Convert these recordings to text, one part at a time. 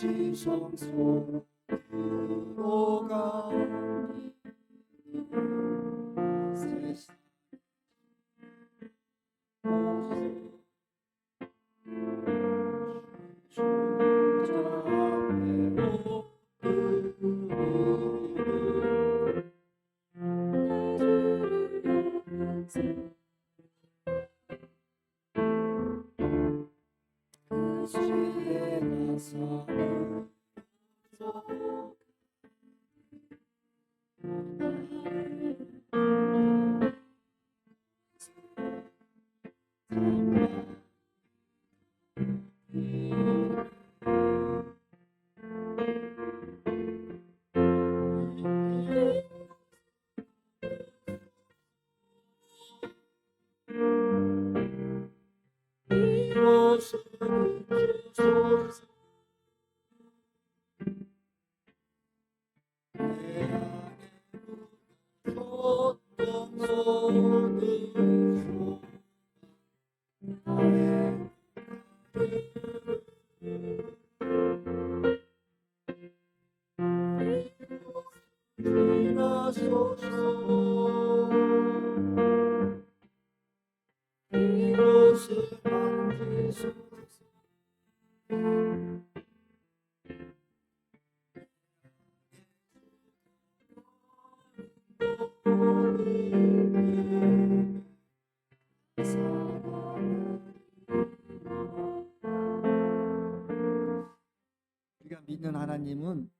지성소로 들어가니 세상 주자 앞에 그 시에 나서 이곳을 만지소서. 우리가 믿는 하나님은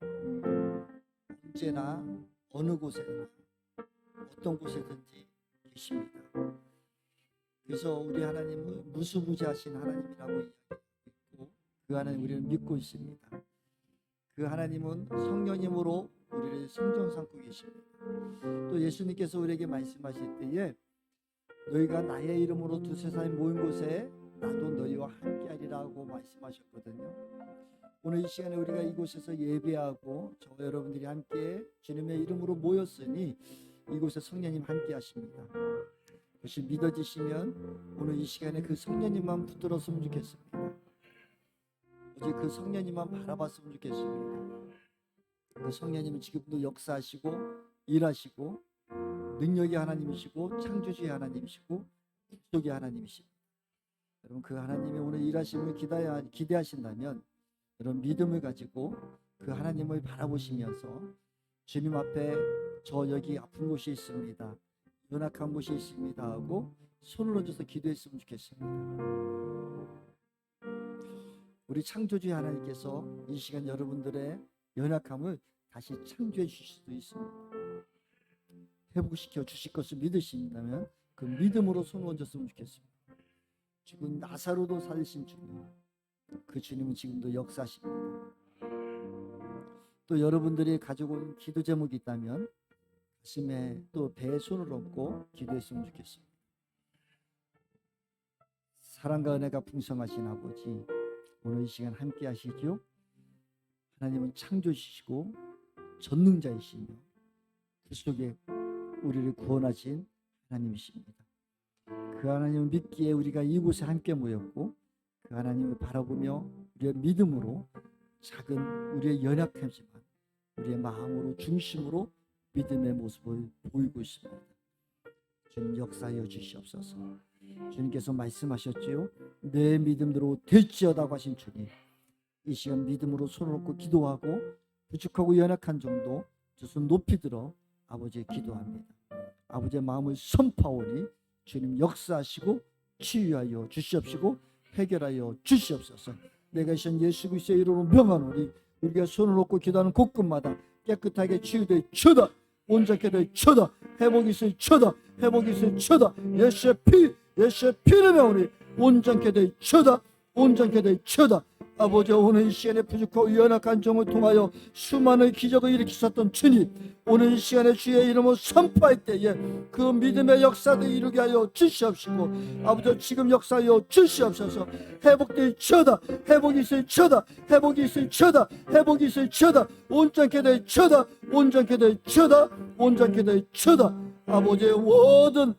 언제나 어느 곳에나 어떤 곳에든지 계십니다. 그래서 우리 하나님은 무수부지하신 하나님이라고 이야기했고 그 하나님 우리는 믿고 있습니다. 그 하나님은 성령님으로 우리를 성전 삼고 계십니다. 또 예수님께서 우리에게 말씀하실 때에 너희가 나의 이름으로 두세 사람이 모인 곳에 나도 너희와 함께하리라고 말씀하셨거든요. 오늘 이 시간에 우리가 이곳에서 예배하고 저와 여러분들이 함께 주님의 이름으로 모였으니 이곳에 성령님 함께 하십니다. 그것이 믿어지시면 오늘 이 시간에 그 성령님만 붙들었으면 좋겠습니다. 오직 그 성령님만 바라봤으면 좋겠습니다. 그 성령님은 지금도 역사하시고 일하시고 능력의 하나님이시고 창조주의 하나님이시고 국적의 하나님이십니다. 여러분 그 하나님이 오늘 일하심을 기대하신다면 여러분 믿음을 가지고 그 하나님을 바라보시면서 주님 앞에 저 여기 아픈 곳이 있습니다. 연약한 곳이 있습니다 하고 손을 얹어서 기도했으면 좋겠습니다. 우리 창조주의 하나님께서 이 시간 여러분들의 연약함을 다시 창조해 주실 수도 있습니다. 회복시켜 주실 것을 믿으신다면 그 믿음으로 손을 얹었으면 좋겠습니다. 지금 나사로도 살리신 주님, 그 주님은 지금도 역사하십니다. 또 여러분들이 가지고 온 기도 제목이 있다면 가슴에 또 배에 손을 얹고 기도했으면 좋겠습니다. 사랑과 은혜가 풍성하신 아버지, 오늘 이 시간 함께 하시죠. 하나님은 창조주시고 전능자이시며 그 속에 우리를 구원하신 하나님이십니다. 그 하나님을 믿기에 우리가 이곳에 함께 모였고 그 하나님을 바라보며 우리의 믿음으로 작은 우리의 연약함지만 우리의 마음으로 중심으로 믿음의 모습을 보이고 있습니다. 주님 역사하여 주시옵소서. 주님께서 말씀하셨지요. 내 믿음대로 될지어다고 하신 주님, 이 시간 믿음으로 손을 얹고 기도하고 부족하고 연약한 정도 두 손 높이 들어 아버지의 기도합니다. 아버지의 마음을 선포하오니 주님 역사하시고 치유하여 주시옵시고 해결하여 주시옵소서. 내가 이신 예수 그리스도의 이름으로 명하노니 우리가 손을 얹고 기도하는 곳곳마다 깨끗하게 치유되어 쳐다, 온전케 되어 쳐다, 회복이 있을 쳐다, 회복이 있을 쳐다. 예수의 피를 메우니 온전케 되어 쳐다, 온전케 되어 쳐다. 아버지, 오늘 이 시간에 부족하고 연약한 종을 통하여 수많은 기적을 일으키셨던 주님, 오늘 이 시간에 주의 이름을 선포할 때에 그 믿음의 역사를 이루게 하여 주시옵시고 아버지 지금 역사하여 주시옵소서. 회복될 쳐다, 회복이 있을 쳐다, 회복이 있을 쳐다, 회복이 있을 쳐다, 온전케 될 쳐다, 온전케 될 쳐다, 온전케 될 쳐다. 아버지의 모든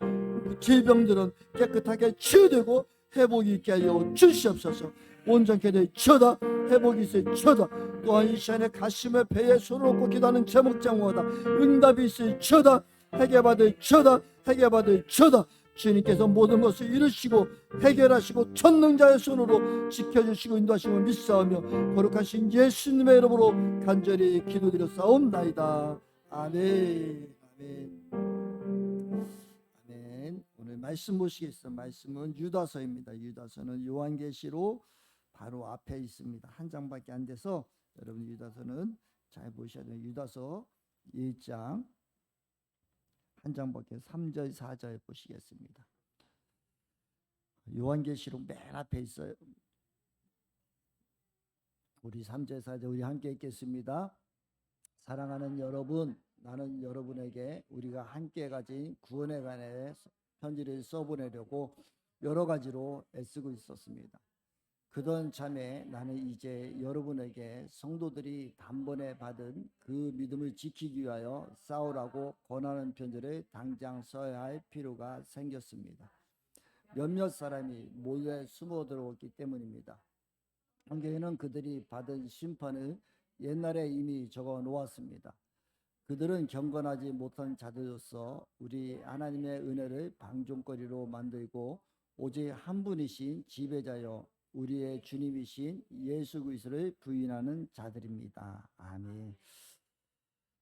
질병들은 깨끗하게 치유되고 회복이 있게 하여 주시옵소서. 온전케 될 쳐다, 회복이 있을 쳐다. 또한 이 시간에 가슴에 배에 손을 얹고 기도하는 제목장마다 응답이 있을지어다. 회개받을지어다. 회개받을지어다. 주님께서 모든 것을 이루시고 해결하시고 전능자의 손으로 지켜주시고 인도하시고 믿사오며 거룩하신 예수님의 이름으로 간절히 기도드렸사옵나이다. 아멘. 아멘. 아멘. 오늘 말씀 보시겠습니다. 말씀은 유다서입니다. 유다서는 요한계시로 바로 앞에 있습니다. 한 장밖에 안 돼서 여러분 유다서는 잘 보셔야 돼요. 유다서 1장 한 장밖에 3절 4절 보시겠습니다. 요한계시록 맨 앞에 있어요. 우리 3절 4절 우리 함께 읽겠습니다. 사랑하는 여러분, 나는 여러분에게 우리가 함께 가진 구원에 관해 편지를 써보내려고 여러 가지로 애쓰고 있었습니다. 그던 참에 나는 이제 여러분에게 성도들이 단번에 받은 그 믿음을 지키기 위하여 싸우라고 권하는 편지를 당장 써야 할 필요가 생겼습니다. 몇몇 사람이 몰래 숨어 들어왔기 때문입니다. 성경에는 그들이 받은 심판을 옛날에 이미 적어 놓았습니다. 그들은 경건하지 못한 자들로서 우리 하나님의 은혜를 방종거리로 만들고 오직 한 분이신 지배자여 우리의 주님이신 예수 그리스도를 부인하는 자들입니다. 아멘.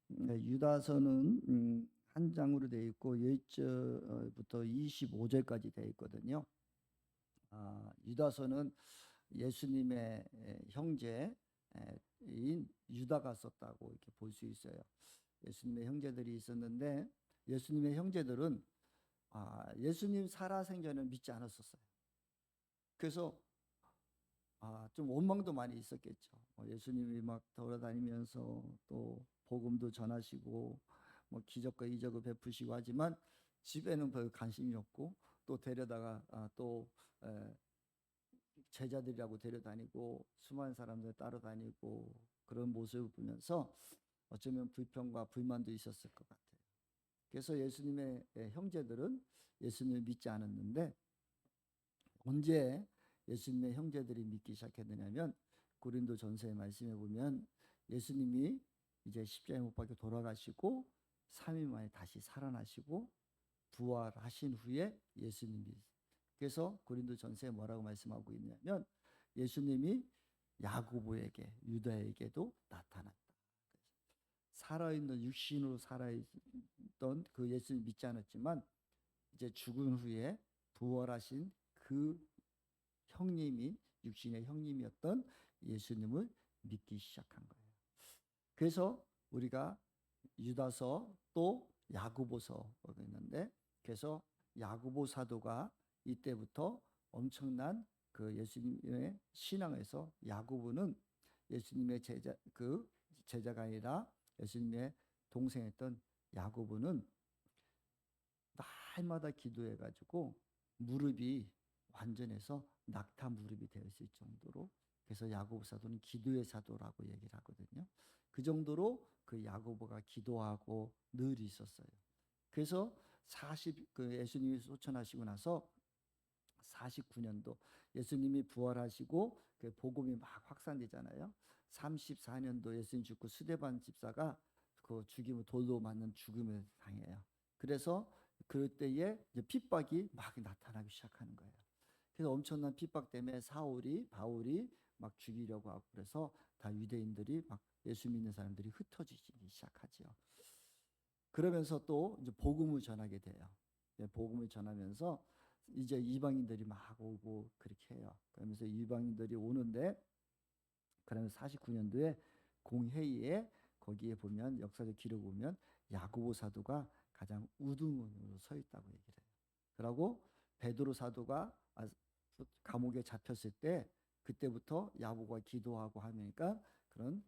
유다서는 한 장으로 되어 있고 1절부터 25절까지 되어 있거든요. 유다서는 예수님의 형제인 유다가 썼다고 이렇게 볼 수 있어요. 예수님의 형제들이 있었는데 예수님의 형제들은 예수님 살아생전은 믿지 않았었어요. 그래서 좀 원망도 많이 있었겠죠. 예수님이 막 돌아다니면서 또 복음도 전하시고 뭐 기적과 이적을 베푸시고 하지만 집에는 별 관심이 없고 또 데려다가 또 제자들이라고 데려다니고 수많은 사람들 따라다니고 그런 모습을 보면서 어쩌면 불평과 불만도 있었을 것 같아요. 그래서 예수님의 형제들은 예수님을 믿지 않았는데 언제 예수님의 형제들이 믿기 시작했느냐면 고린도전서의 말씀에 보면 예수님이 이제 십자가에 못 박혀 돌아가시고 3일 만에 다시 살아나시고 부활하신 후에 예수님이 그래서 고린도전서에 뭐라고 말씀하고 있냐면 예수님이 야고보에게 유다에게도 나타났다. 살아있는 육신으로 살아있던 그 예수님 믿지 않았지만 이제 죽은 후에 부활하신 그 형님이 육신의 형님이었던 예수님을 믿기 시작한 거예요. 그래서 우리가 유다서 또 야고보서가 있는데 그래서 야고보 사도가 이때부터 엄청난 그 예수님의 신앙에서 야고보는 예수님의 제자가 아니라 예수님의 동생이었던 야고보는 날마다 기도해가지고 무릎이 완전해서 낙타 무릎이 되어 있을 정도로 그래서 야고보 사도는 기도의 사도라고 얘기를 하거든요. 그 정도로 그 야고보가 기도하고 늘 있었어요. 그래서 예수님이 소천하시고 나서 49년도 예수님이 부활하시고 그 복음이 막 확산되잖아요. 34년도 예수님 죽고 스데반 집사가 그 죽임을 돌로 맞는 죽음을 당해요. 그래서 그럴 때에 핍박이 막 나타나기 시작하는 거예요. 그래서 엄청난 핍박 때문에 바울이 막 죽이려고 하고 그래서 다 유대인들이 막 예수 믿는 사람들이 흩어지기 시작하죠. 그러면서 또 이제 복음을 전하게 돼요. 복음을 전하면서 이제 이방인들이 막 오고 그렇게 해요. 그러면서 이방인들이 오는데 그러면서 49년도에 공회의에 거기에 보면 역사적 기록 보면 야고보 사도가 가장 우두문으로 서 있다고 얘기를 해요. 그리고 베드로 사도가 감옥에 잡혔을 때 그때부터 야고보가 기도하고 하니까 그런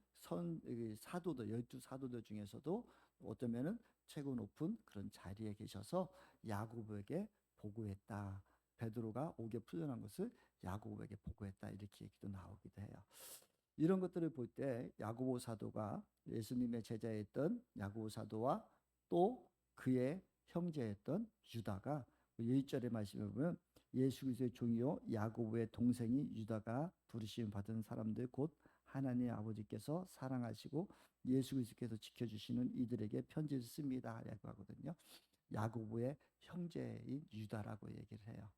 사도들 12사도들 중에서도 어쩌면은 최고 높은 그런 자리에 계셔서 야고보에게 보고했다. 베드로가 옥에 풀려난 것을 야고보에게 보고했다. 이렇게 얘기도 나오기도 해요. 이런 것들을 볼 때 야고보 사도가 예수님의 제자였던 야고보 사도와 또 그의 형제였던 유다가 1절의 말씀에 보면 예수 그리스도의 종이요 야고보의 동생이 유다가 부르심 받은 사람들 곧 하나님 아버지께서 사랑하시고 예수 그리스도께서 지켜주시는 이들에게 편지를 씁니다 라고 하거든요. 야고보의 형제인 유다라고 얘기를 해요.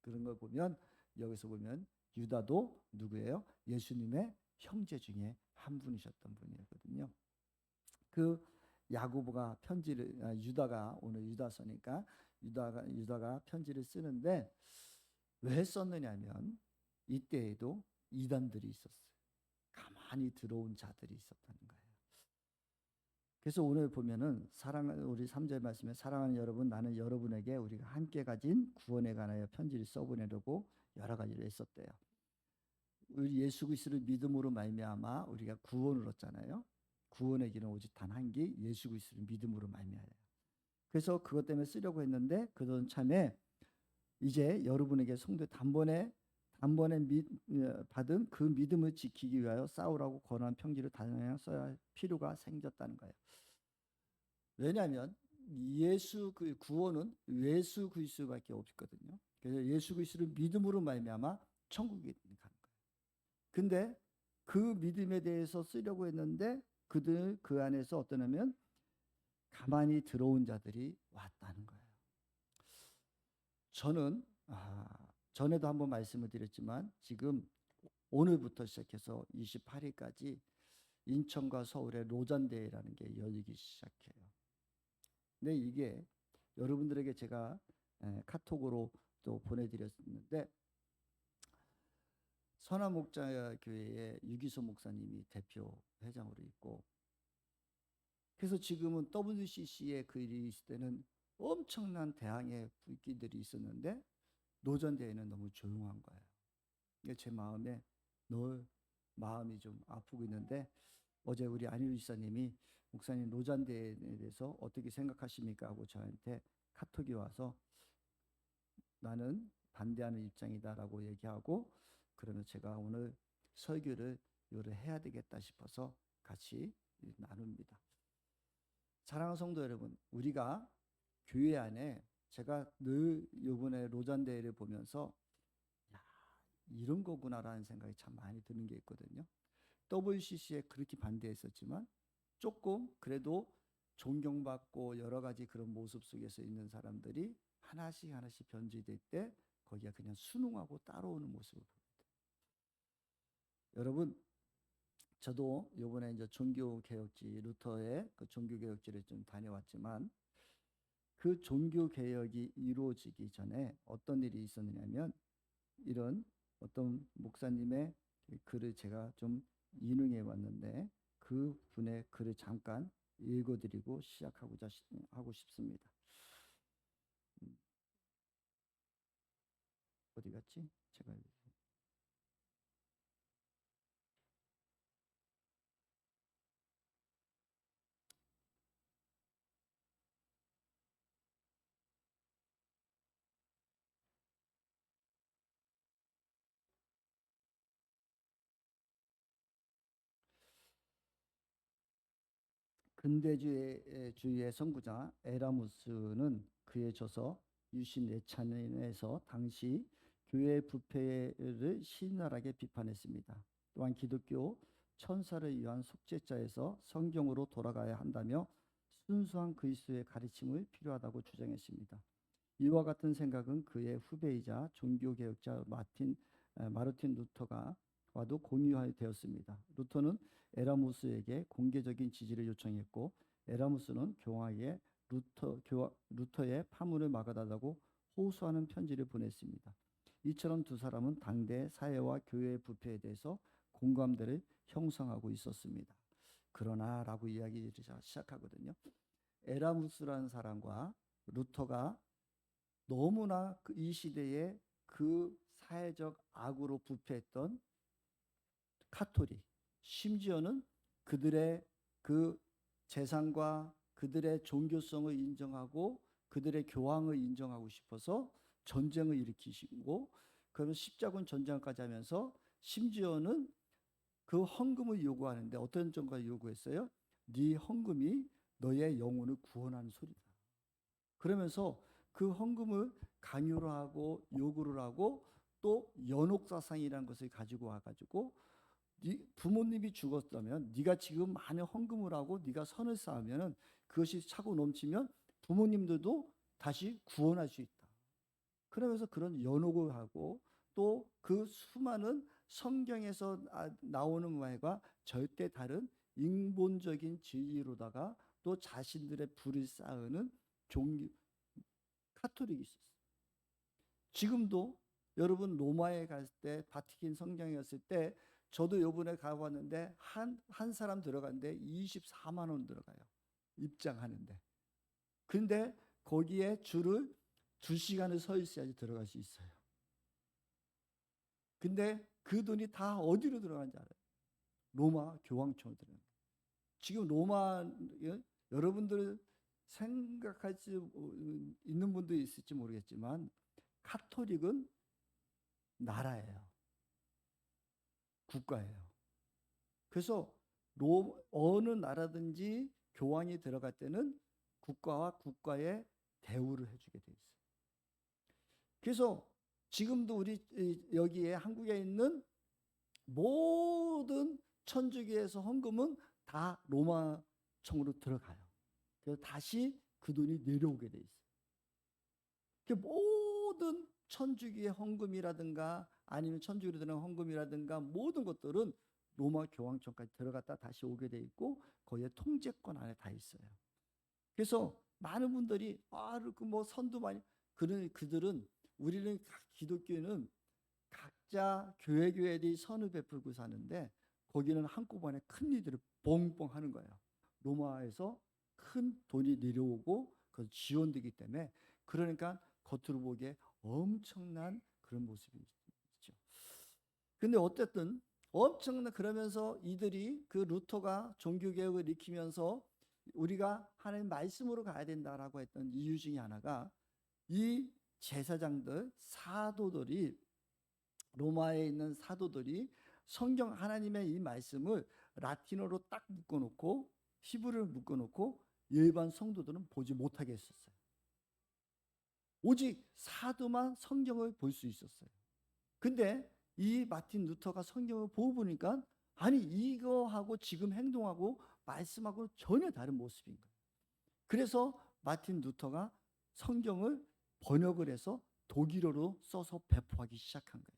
그런 걸 보면 여기서 보면 유다도 누구예요? 예수님의 형제 중에 한 분이셨던 분이었거든요. 그 야고보가 편지를 유다가 오늘 유다서니까 유다가 편지를 쓰는데 왜 썼느냐면 이때에도 이단들이 있었어요. 가만히 들어온 자들이 있었다는 거예요. 그래서 오늘 보면은 우리 3절 말씀에 사랑하는 여러분 나는 여러분에게 우리가 함께 가진 구원에 관하여 편지를 써보내려고 여러 가지를 했었대요. 우리 예수 그리스도를 믿음으로 말미암아 우리가 구원을 얻잖아요. 구원의 길은 오직 단 한 길 예수 그리스도를 믿음으로 말미암아요. 그래서 그것 때문에 쓰려고 했는데 그런 참에 이제 여러분에게 성도 단번에 받은 그 믿음을 지키기 위하여 싸우라고 권한 편지를 단번에 써야 할 필요가 생겼다는 거예요. 왜냐하면 예수 그 구원은 예수 그리스도밖에 없거든요. 그래서 예수 그리스도를 믿음으로 말미암아 천국에 가는 거예요. 근데 그 믿음에 대해서 쓰려고 했는데 그들 그 안에서 어떠냐면 가만히 들어온 자들이 왔다는 거예요. 저는 전에도 한번 말씀을 드렸지만 지금 오늘부터 시작해서 28일까지 인천과 서울의 로잔대회라는 게 열리기 시작해요. 근데 이게 여러분들에게 제가 카톡으로 또 보내드렸는데 선화목자교회의 유기소 목사님이 대표 회장으로 있고 그래서 지금은 WCC의 그 일이 있을 때는 엄청난 대항의 불길들이 있었는데 노전대회는 너무 조용한 거예요. 제 마음에 늘 마음이 좀 아프고 있는데 어제 우리 안일우 지사님이 목사님 노전대회에 대해서 어떻게 생각하십니까? 하고 저한테 카톡이 와서 나는 반대하는 입장이다라고 얘기하고 그러면 제가 오늘 설교를 해야 되겠다 싶어서 같이 나눕니다. 사랑하는 성도 여러분, 우리가 교회 안에 제가 늘 이번에 로잔대회를 보면서 야, 이런 거구나라는 생각이 참 많이 드는 게 있거든요. WCC에 그렇게 반대했었지만 조금 그래도 존경받고 여러 가지 그런 모습 속에서 있는 사람들이 하나씩 변질될 때 거기가 그냥 순응하고 따라오는 모습을 봅니다. 여러분, 저도 이번에 이제 종교개혁지 루터의 그 종교개혁지를 좀 다녀왔지만 그 종교개혁이 이루어지기 전에 어떤 일이 있었느냐면 이런 어떤 목사님의 글을 제가 좀 인용해 왔는데 그 분의 글을 잠깐 읽어드리고 시작하고자 하고 싶습니다. 어디 갔지? 제가 근대주의의 선구자 에라무스는 그의 저서 유신 내찬에서 당시 교회 부패를 신랄하게 비판했습니다. 또한 기독교 천사를 위한 속죄자에서 성경으로 돌아가야 한다며 순수한 그리스도의 가르침을 필요하다고 주장했습니다. 이와 같은 생각은 그의 후배이자 종교개혁자 마르틴 루터와도 공유되었습니다. 루터는 에라무스에게 공개적인 지지를 요청했고 에라무스는 교황에게 루터의 파문을 막아달라고 호소하는 편지를 보냈습니다. 이처럼 두 사람은 당대 사회와 교회의 부패에 대해서 공감대를 형성하고 있었습니다. 그러나 라고 이야기를 시작하거든요. 에라무스라는 사람과 루터가 너무나 이 시대에 그 사회적 악으로 부패했던 카톨릭, 심지어는 그들의 그 재산과 그들의 종교성을 인정하고 그들의 교황을 인정하고 싶어서 전쟁을 일으키시고 그러면 십자군 전쟁까지 하면서 심지어는 그 헌금을 요구하는데 어떤 정도까지 요구했어요? 네 헌금이 너의 영혼을 구원하는 소리다. 그러면서 그 헌금을 강요를 하고 요구를 하고 또 연옥사상이라는 것을 가지고 와가지고 부모님이 죽었다면 네가 지금 많은 헌금을 하고 네가 선을 쌓으면 그것이 차고 넘치면 부모님들도 다시 구원할 수 있다. 그러면서 그런 연옥을 하고 또 그 수많은 성경에서 나오는 말과 절대 다른 인본적인 진리로다가 또 자신들의 부를 쌓는 종교 카톨릭이 있었어요. 지금도 여러분 로마에 갔을 때 바티칸 성당에 갔을 때 저도 요번에 가봤는데 한 사람 들어갔는데 24만 원 들어가요. 입장하는데. 근데 거기에 줄을 2시간을 서 있어야지 들어갈 수 있어요. 근데 그 돈이 다 어디로 들어간지 알아요? 로마 교황청으로 들어가요. 지금 로마 여러분들 생각할 수 있는 분도 있을지 모르겠지만 카톨릭은 나라예요. 국가예요. 그래서 어느 나라든지 교황이 들어갈 때는 국가와 국가의 대우를 해주게 돼 있어요. 그래서 지금도 우리 여기에 한국에 있는 모든 천주교에서 헌금은 다 로마청으로 들어가요. 그래서 다시 그 돈이 내려오게 돼 있어요. 그 모든 천주교의 헌금이라든가 아니면 천주교로 드는 헌금이라든가 모든 것들은 로마 교황청까지 들어갔다 다시 오게 돼 있고 거기에 통제권 안에 다 있어요. 그래서 많은 분들이 그 선도 많이 그들은 우리는 기독교는 각자 교회들이 선을 베풀고 사는데 거기는 한꺼번에 큰 일들을 뻥뻥 하는 거예요. 로마에서 큰 돈이 내려오고 그 지원되기 때문에 그러니까 겉으로 보기에 엄청난 그런 모습이 있죠. 근데 어쨌든 엄청난 그러면서 이들이 그 루터가 종교개혁을 일으키면서 우리가 하나님 말씀으로 가야 된다라고 했던 이유 중에 하나가 이 제사장들 사도들이 로마에 있는 사도들이 성경 하나님의 이 말씀을 라틴어로 딱 묶어놓고 히브리를 묶어놓고 일반 성도들은 보지 못하게 했었어요. 오직 사도만 성경을 볼 수 있었어요. 근데 이 마틴 루터가 성경을 보고 보니까 아니 이거하고 지금 행동하고 말씀하고 전혀 다른 모습인 거예요. 그래서 마틴 루터가 성경을 번역을 해서 독일어로 써서 배포하기 시작한 거예요.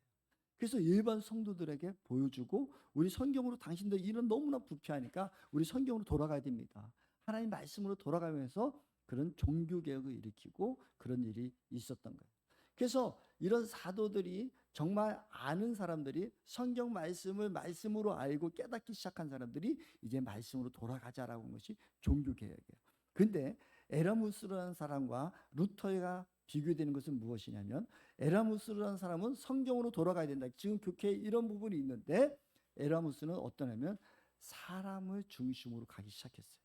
그래서 일반 성도들에게 보여주고 우리 성경으로 당신들 일은 너무나 부패하니까 우리 성경으로 돌아가야 됩니다. 하나님 말씀으로 돌아가면서 그런 종교개혁을 일으키고 그런 일이 있었던 거예요. 그래서 이런 사도들이 정말 아는 사람들이 성경 말씀을 말씀으로 알고 깨닫기 시작한 사람들이 이제 말씀으로 돌아가자라고 한 것이 종교개혁이에요. 근데 에라무스라는 사람과 루터가 비교되는 것은 무엇이냐면 에라무스라는 사람은 성경으로 돌아가야 된다. 지금 교회에 이런 부분이 있는데 에라무스는 어떠냐면 사람을 중심으로 가기 시작했어요.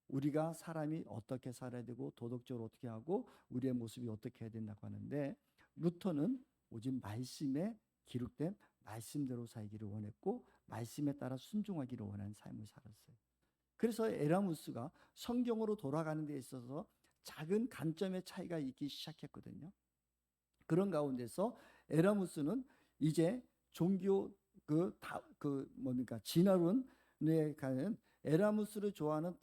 우리가 사람이 어떻게 살아야 되고 도덕적으로 어떻게 하고 우리의 모습이 어떻게 해야 된다고 하는데 루터는 오직 말씀에 기록된 말씀대로 살기를 원했고 말씀에 따라 순종하기를 원하는 삶을 살았어요. 그래서 에라무스가 성경으로 돌아가는 데 있어서 작은 관점의 차이가 있기 시작했거든요. 그런 가운데서 에라무스는 이제 종교 뭡니까 진화론에 가는 에라무스를 좋아하는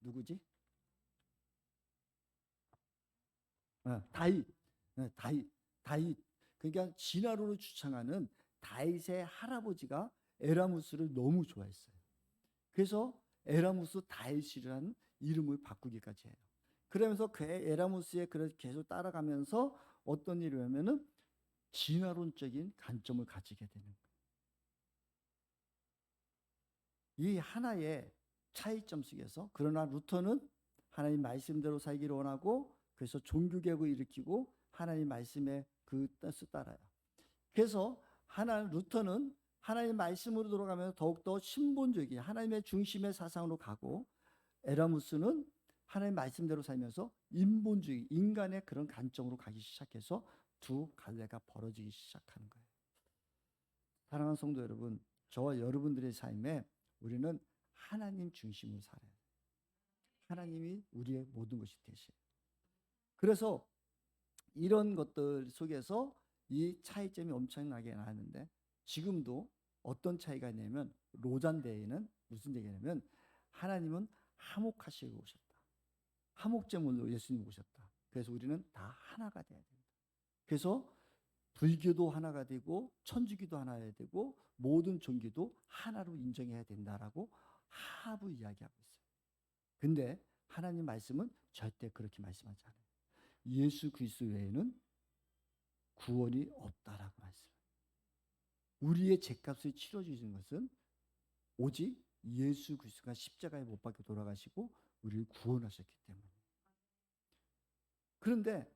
누구지? 다윗, 다윗. 그러니까 진화론을 주창하는 다윗의 할아버지가 에라무스를 너무 좋아했어요. 그래서 에라무스 다윗이라는 이름을 바꾸기까지 해요. 그러면서 그 에라무스의 그걸 계속 따라가면서 어떤 일을 하면은 진화론적인 관점을 가지게 되는 거예요. 이 하나의 차이점 속에서 그러나 루터는 하나님 말씀대로 살기를 원하고 그래서 종교개혁을 일으키고 하나님 말씀의 그 뜻을 따라요. 그래서 루터는 하나님 말씀으로 돌아가면서 더욱더 신본주의 하나님의 중심의 사상으로 가고 에라무스는 하나님 말씀대로 살면서 인본주의 인간의 그런 관점으로 가기 시작해서 두 갈래가 벌어지기 시작하는 거예요. 사랑하는 성도 여러분, 저와 여러분들의 삶에 우리는 하나님 중심으로 살아요. 하나님이 우리의 모든 것이 되셔요. 그래서 이런 것들 속에서 이 차이점이 엄청나게 나는데 지금도 어떤 차이가 있냐면 로잔대에는 무슨 얘기냐면 하나님은 화목하시고 오셨다. 화목제물로 예수님 오셨다. 그래서 우리는 다 하나가 돼야 된다. 그래서 불교도 하나가 되고 천주교도 하나가 되고 모든 종교도 하나로 인정해야 된다라고 하부 이야기하고 있어요. 근데 하나님 말씀은 절대 그렇게 말씀하지 않아요. 예수 그리스도 외에는 구원이 없다라고 말씀해요. 우리의 죄값을 치러 주신 것은 오직 예수 그리스도가 십자가에 못 박혀 돌아가시고 우리를 구원하셨기 때문에. 그런데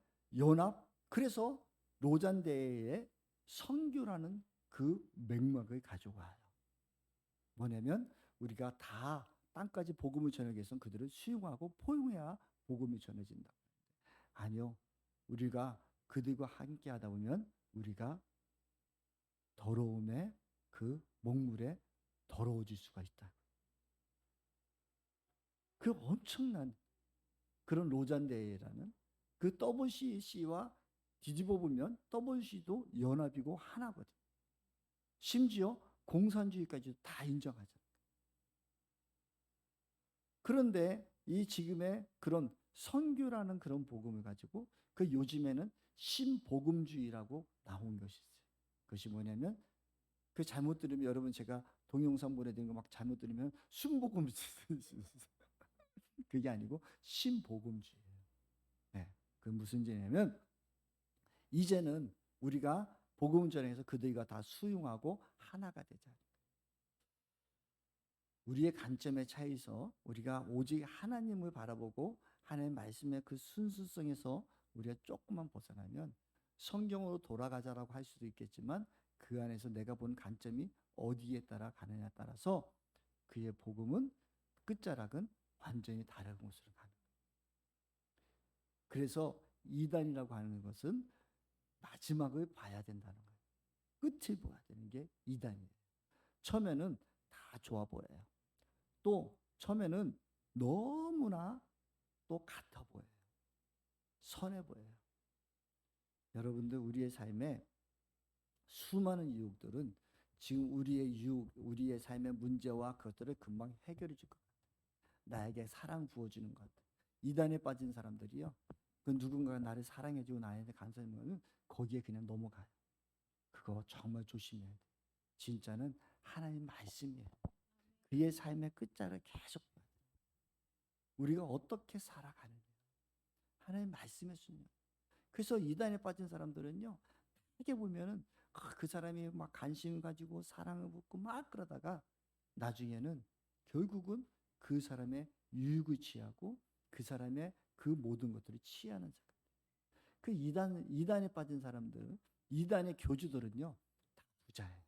그래서 로잔대에 선교라는 그 맥락을 가져와요. 뭐냐면 우리가 다 땅까지 복음을 전하기 위해서는 그들을 수용하고 포용해야 복음이 전해진다. 아니요. 우리가 그들과 함께 하다 보면 우리가 더러움의 그 목물에 더러워질 수가 있다. 그 엄청난 그런 로잔대회라는 그 WCC와 뒤집어 보면 WC도 연합이고 하나거든. 심지어 공산주의까지도 다 인정하잖아. 그런데 이 지금의 그런 선교라는 그런 복음을 가지고 그 요즘에는 신복음주의라고 나온 것이 있어요. 그것이 뭐냐면 그 잘못 들으면 여러분 제가 동영상 보내드린 거 막 잘못 들으면 순복음 그게 아니고 신복음주의예요. 네. 그 무슨 죄냐면 이제는 우리가 복음 전해서 그들과 다 수용하고 하나가 되자. 우리의 관점의 차이에서 우리가 오직 하나님을 바라보고 하나님 말씀의 그 순수성에서 우리가 조금만 벗어나면 성경으로 돌아가자라고 할 수도 있겠지만 그 안에서 내가 본 관점이 어디에 따라 가느냐에 따라서 그의 복음은 끝자락은 완전히 다른 곳으로 가는 거예요. 그래서 이단이라고 하는 것은 마지막을 봐야 된다는 거예요. 끝을 봐야 되는 게 이단이에요. 처음에는 다 좋아 보여요. 또 처음에는 너무나 또 같아 보여요. 선해 보여요. 여러분들 우리의 삶에 수많은 유혹들은 지금 우리의 유혹, 우리의 삶의 문제와 그것들을 금방 해결해 줄 것 같아요. 나에게 사랑 부어주는 것 같아요. 이단에 빠진 사람들이요. 그 누군가가 나를 사랑해주고 나한테 감사하면 거기에 그냥 넘어가요. 그거 정말 조심해야 돼. 진짜는 하나님 말씀이에요. 그의 삶의 끝자를 계속 봐요. 우리가 어떻게 살아가느냐. 하나님 말씀해 주면. 그래서 이단에 빠진 사람들은요. 이렇게 보면은 그 사람이 막 관심을 가지고 사랑을 붓고 막 그러다가 나중에는 결국은 그 사람의 유익을 취하고 그 사람의 그 모든 것들을 취하는 사람. 그 이단에 빠진 사람들, 이단의 교주들은요. 다 부자예요.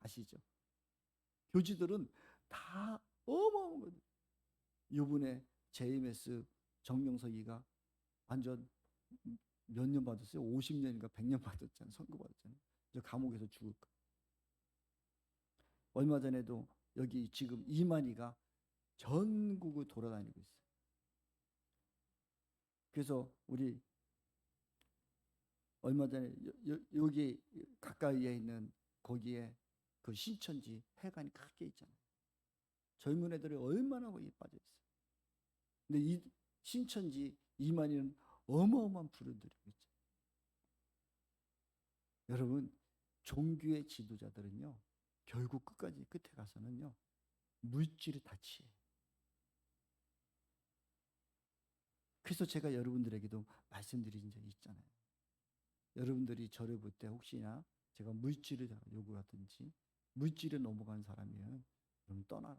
아시죠? 교주들은 다 어마어마한 요번에 JMS 정명석이가 완전 몇 년 받았어요? 50년인가 100년 받았잖아요. 선고 받았잖아요. 저 감옥에서 죽을까. 얼마 전에도 여기 지금 이만희가 전국을 돌아다니고 있어요. 그래서 우리 얼마 전에 여기 가까이에 있는 거기에 그 신천지 해관이 크게 있잖아요. 젊은 애들이 얼마나 거기 빠져 있어요. 근데 이 신천지 이만희는 어마어마한 부를 들이고 있죠. 여러분 종교의 지도자들은요. 결국 끝에 가서는요. 물질을 다 취해요. 그래서 제가 여러분들에게도 말씀드린 적이 있잖아요. 여러분들이 저를 볼 때 혹시나 제가 물질을 요구하든지 물질에 넘어간 사람이면 여러분 떠나라.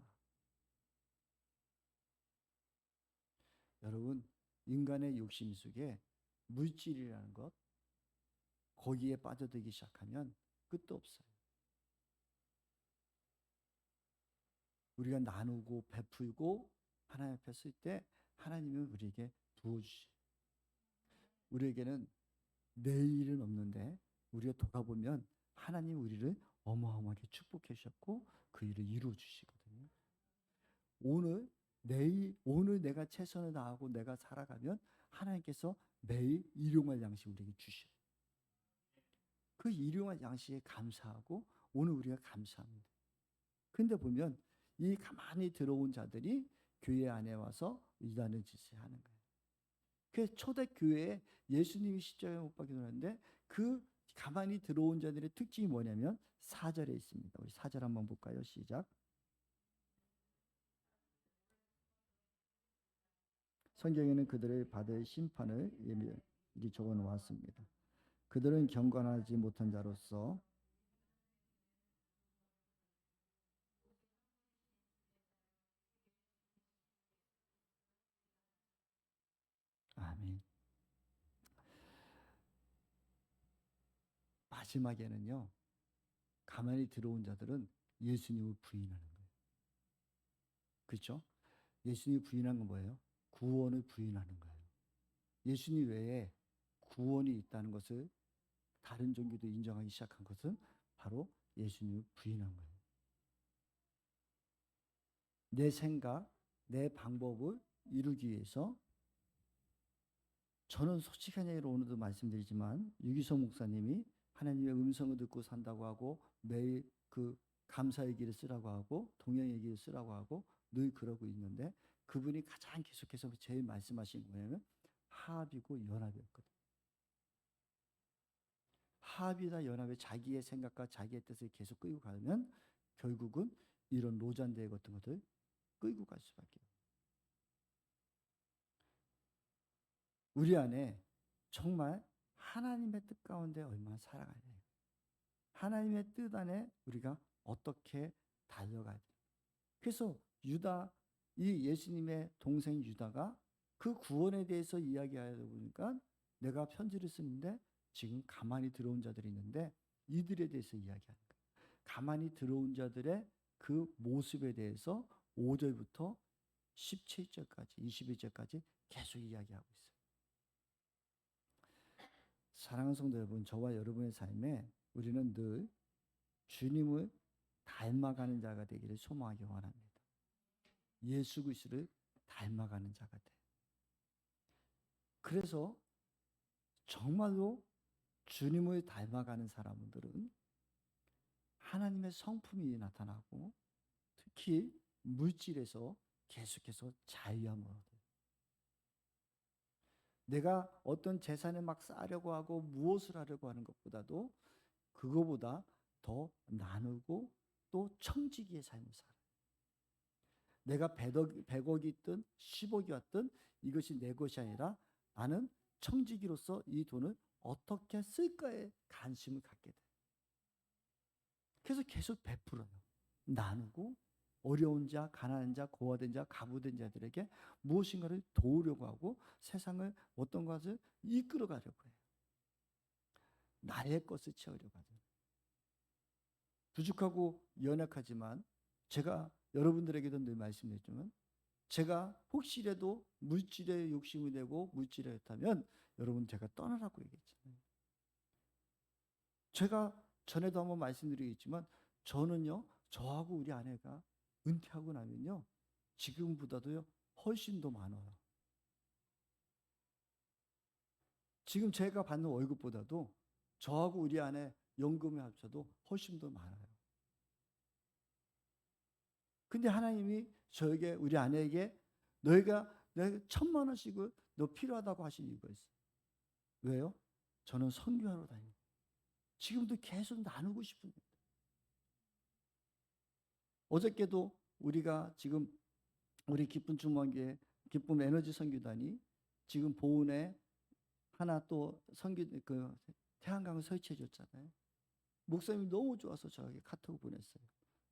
여러분 인간의 욕심 속에 물질이라는 것 거기에 빠져들기 시작하면 끝도 없어요. 우리가 나누고 베풀고 하나님 앞에 쓸 때 하나님은 우리에게 부어주시. 우리에게는 내일은 없는데 우리가 돌아보면 하나님 우리를 어마어마하게 축복해 주셨고 그 일을 이루어 주시거든요. 오늘 내가 최선을 다하고 내가 살아가면 하나님께서 매일 일용할 양식 우리에게 주셔요. 그 일용할 양식에 감사하고 오늘 우리가 감사합니다. 근데 보면 이 가만히 들어온 자들이 교회 안에 와서 이단의 짓을 하는 거예요. 그 초대교회에 예수님이 십자가에 못 박혀 놓았는데 그 가만히 들어온 자들의 특징이 뭐냐면 4절에 있습니다. 우리 4절 한번 볼까요? 시작. 성경에는 그들의 받을 심판을 미리 적어 놓았습니다. 그들은 경건하지 못한 자로서 아멘. 마지막에는요. 가만히 들어온 자들은 예수님을 부인하는 거예요. 그렇죠? 예수님을 부인한 건 뭐예요? 구원을 부인하는 거예요. 예수님 외에 구원이 있다는 것을 다른 종교도 인정하기 시작한 것은 바로 예수님을 부인한 거예요. 내 생각, 내 방법을 이루기 위해서 저는 솔직한 얘기로 오늘도 말씀드리지만 유기서 목사님이 하나님의 음성을 듣고 산다고 하고 매일 그 감사의 길을 쓰라고 하고 동행의 길을 쓰라고 하고 늘 그러고 있는데 그분이 가장 계속해서 제일 말씀하신 거냐면 화합이고 연합이었거든요. 화합이나 연합에 자기의 생각과 자기의 뜻을 계속 끌고 가면 결국은 이런 노잔대 같은 것들 끌고 갈 수밖에 없어요. 우리 안에 정말 하나님의 뜻 가운데 얼마나 살아가야 돼요. 하나님의 뜻 안에 우리가 어떻게 달려가야 돼요. 그래서 유다, 이 예수님의 동생 유다가 그 구원에 대해서 이야기하다 보니까 내가 편지를 쓰는데 지금 가만히 들어온 자들이 있는데 이들에 대해서 이야기하는 거예요. 가만히 들어온 자들의 그 모습에 대해서 5절부터 17절까지 21절까지 계속 이야기하고 있어요. 사랑하는 성도 여러분, 저와 여러분의 삶에 우리는 늘 주님을 닮아가는 자가 되기를 소망하기 원합니다. 예수 그리스도를 닮아가는 자가 돼. 그래서 정말로 주님을 닮아가는 사람들은 하나님의 성품이 나타나고 특히 물질에서 계속해서 자유함을 얻어요. 내가 어떤 재산을 막 쌓으려고 하고 무엇을 하려고 하는 것보다도 그거보다 더 나누고 또 청지기의 삶을 살아요. 내가 100억이 있든 10억이 왔든 이것이 내 것이 아니라 나는 청지기로서 이 돈을 어떻게 쓸까에 관심을 갖게 돼요. 그래서 계속 베풀어요. 나누고 어려운 자, 가난한 자, 고아된 자, 가부된 자들에게 무엇인가를 도우려고 하고 세상을 어떤 것을 이끌어 가려고 해요. 나의 것을 채우려고 하죠. 부족하고 연약하지만 제가 여러분들에게도 늘 말씀드렸지만 제가 혹시라도 물질에 욕심이 되고 물질에 했다면 여러분 제가 떠나라고 얘기했잖아요. 제가 전에도 한번 말씀드리겠지만 저는요 저하고 우리 아내가 은퇴하고 나면요 지금보다도요 훨씬 더 많아요. 지금 제가 받는 월급보다도 저하고 우리 아내 연금에 합쳐도 훨씬 더 많아요. 근데 하나님이 저에게 우리 아내에게 너희가 내가 1,000만 원씩을 너 필요하다고 하신 이유가 있어요. 왜요? 저는 선교하러 다니고 지금도 계속 나누고 싶은 거예요. 어저께도 우리가 지금 우리 기쁨 중앙교회 기쁨 에너지 선교단이 지금 보은에 하나 또 선교 그 태양광을 설치해 줬잖아요. 목사님이 너무 좋아서 저에게 카톡 보냈어요.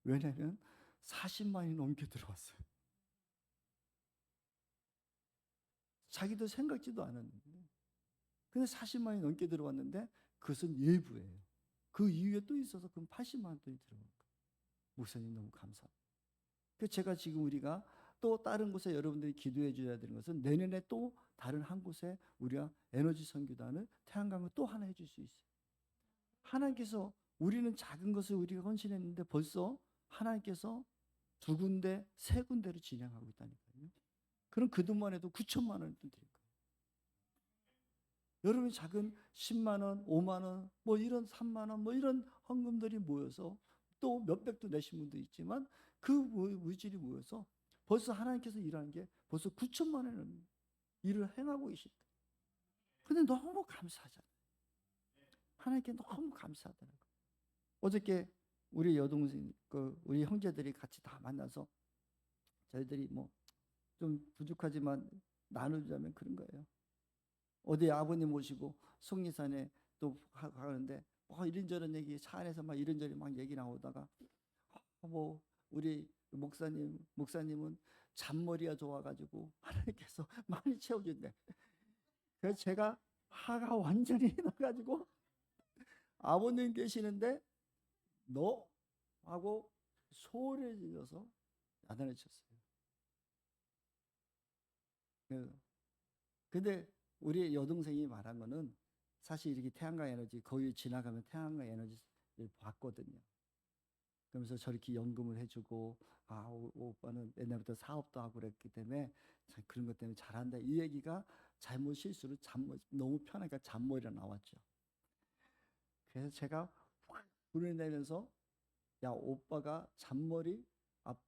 왜냐하면 40만이 넘게 들어왔어요. 자기도 생각지도 않았는데. 근데 40만이 넘게 들어왔는데 그것은 일부예요. 그 이후에 또 있어서 그럼 80만 돈이 들어온 거예요. 목사님 너무 감사합니다. 그래서 제가 지금 우리가 또 다른 곳에 여러분들이 기도해 줘야 되는 것은 내년에 또 다른 한 곳에 우리가 에너지 선교단을 태양광을 또 하나 해줄 수 있어요. 하나님께서 우리는 작은 것을 우리가 헌신했는데 벌써 하나님께서 2군데, 3군데로 진행하고 있다니까요. 그럼 그 돈만 해도 9천만 원을 드릴 거예요. 여러분 작은 10만 원, 5만 원, 뭐 이런 3만 원, 뭐 이런 헌금들이 모여서 또 몇백도 내신 분도 있지만 그 물질이 모여서 벌써 하나님께서 일하는 게 벌써 9천만 원을 일을 행하고 계시다. 근데 너무 감사하잖아요. 하나님께 너무 감사하더라고요. 어저께 우리 여동생, 우리 형제들이 같이 다 만나서 저희들이 뭐 좀 부족하지만 나누자면 그런 거예요. 어디 아버님 모시고 속리산에 또 가는데 이런저런 얘기 차 안에서 막 이런저런 막 얘기 나오다가 뭐 우리 목사님은 잔머리가 좋아가지고 하나님께서 많이 채워준대. 그래서 제가 화가 완전히 나가지고 아버님 계시는데 너 하고 소리를 질러서 야단을 쳤어요. 근데 우리 여동생이 말한 거는 사실 이렇게 태양광 에너지 거기 지나가면 태양광 에너지를 봤거든요. 그러면서 저렇게 연금을 해주고 오빠는 옛날부터 사업도 하고 그랬기 때문에 참 그런 것 때문에 잘한다. 이 얘기가 잘못 실수로 너무 편하니까 잔머리가 나왔죠. 그래서 제가 확 불을 내면서 야 오빠가 잔머리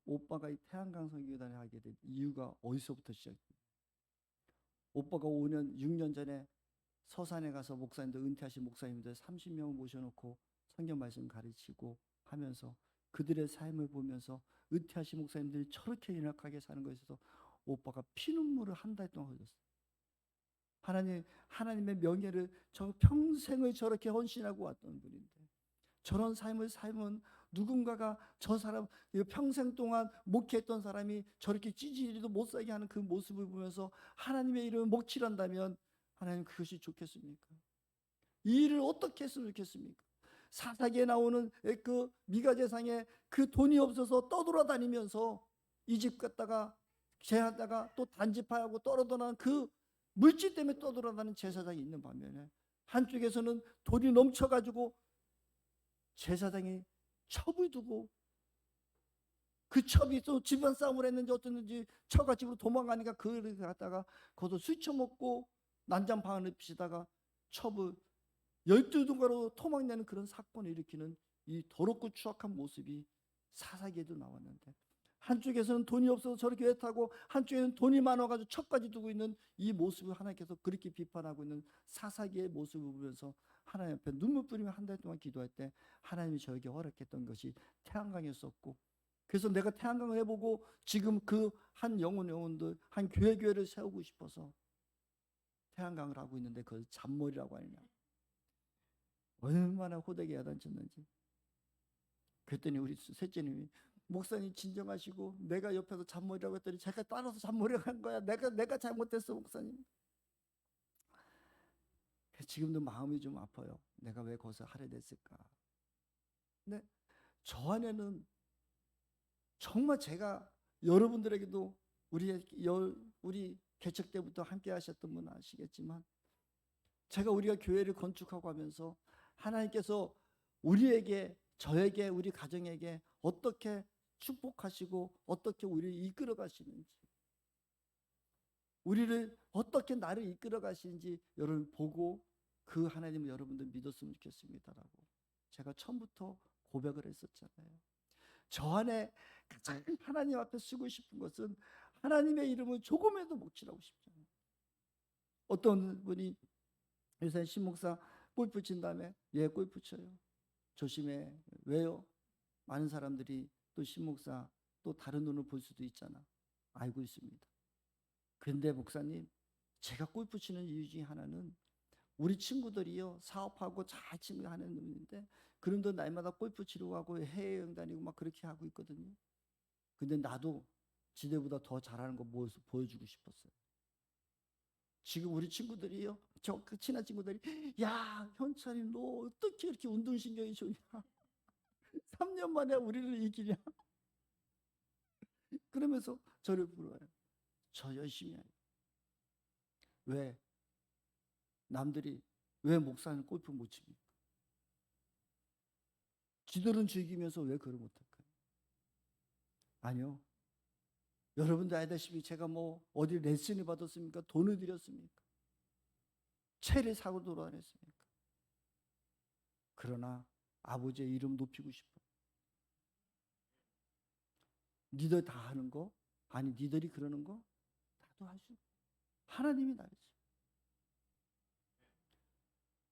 오빠가 이 태양광 선교단에 하게 된 이유가 어디서부터 시작돼? 오빠가 5년 6년 전에 서산에 가서 목사님들 은퇴하신 목사님들 30명 모셔놓고 성경 말씀 가르치고 하면서 그들의 삶을 보면서 은퇴하신 목사님들이 저렇게 연약하게 사는 것에 있어서 오빠가 피눈물을 한 달 동안 흘렸어요. 하나님의 명예를 저 평생을 저렇게 헌신하고 왔던 분인데 저런 삶을 살면 누군가가 저 사람 평생 동안 목회했던 사람이 저렇게 찌질이도 못 살게 하는 그 모습을 보면서 하나님의 이름을 목칠한다면 하나님 그것이 좋겠습니까? 이 일을 어떻게 했으면 좋겠습니까? 사사기에 나오는 그 미가제상에 그 돈이 없어서 떠돌아다니면서 이 집 갔다가 제하다가 또 단집하고 떨어져나간 그 물질 때문에 떠돌아다니는 제사장이 있는 반면에 한쪽에서는 돈이 넘쳐가지고 제사장이 첩을 두고 그 첩이 또 집안 싸움을 했는지 어쩌는지 처가 집으로 도망가니까 그를 갖다가 거기서 술 처먹고 난장판을 피시다가 첩을 12동가로 토막내는 그런 사건을 일으키는 이 더럽고 추악한 모습이 사사기에도 나왔는데 한쪽에서는 돈이 없어서 저렇게 외타고 한쪽에는 돈이 많아가지고 첩까지 두고 있는 이 모습을 하나님께서 그렇게 비판하고 있는 사사기의 모습을 보면서 하나님 앞에 눈물 뿌리며 한 달 동안 기도할 때 하나님이 저에게 허락했던 것이 태양광이었었고 그래서 내가 태양광을 해보고 지금 그 한 영혼들 한 교회를 세우고 싶어서 태양광을 하고 있는데 그걸 잔머리라고 하느냐 얼마나 호되게 야단쳤는지. 그랬더니 우리 셋째님이 목사님 진정하시고 내가 옆에서 잔머리라고 했더니 제가 따라서 잔머리를 한 거야. 내가 잘못했어 목사님. 지금도 마음이 좀 아파요. 내가 왜 거기서 하려 됐을까. 근데 저 안에는 정말 제가 여러분들에게도 우리 개척 때부터 함께 하셨던 분 아시겠지만 제가 우리가 교회를 건축하고 하면서 하나님께서 우리에게 저에게 우리 가정에게 어떻게 축복하시고 어떻게 우리를 이끌어 가시는지 우리를 어떻게 나를 이끌어 가시는지 여러분 보고 그 하나님을 여러분들 믿었으면 좋겠습니다라고 제가 처음부터 고백을 했었잖아요. 저 안에 가장 하나님 앞에 쓰고 싶은 것은 하나님의 이름을 조금이라도 목칠하고 싶잖아요. 어떤 분이 요새 신목사 골프 친 다음에 골프 쳐요. 조심해. 왜요? 많은 사람들이 또 신목사 또 다른 눈을 볼 수도 있잖아. 알고 있습니다. 그런데 목사님 제가 골프 치는 이유 중에 하나는 우리 친구들이요 사업하고 잘 치는 하는 놈인데 그런데 날마다 골프 치러 가고 해외여행 다니고 막 그렇게 하고 있거든요. 근데 나도 지대보다 더 잘하는 거 보여주고 싶었어요. 지금 우리 친구들이요 저 친한 친구들이 야 현찬이 너 어떻게 이렇게 운동신경이 좋냐 3년 만에 우리를 이기냐 그러면서 저를 부러워요. 저 열심히 해요. 왜? 남들이 왜 목사는 골프 못 칩니까? 지들은 즐기면서 왜 그걸 못할까요? 아니요. 여러분들 알다시피 제가 뭐 어디 레슨을 받았습니까? 돈을 들였습니까? 체리 사고도 안 했습니까? 그러나 아버지의 이름 높이고 싶어. 니들 다 하는 거? 아니 니들이 그러는 거? 나도 할 수. 하나님이 나랬어요.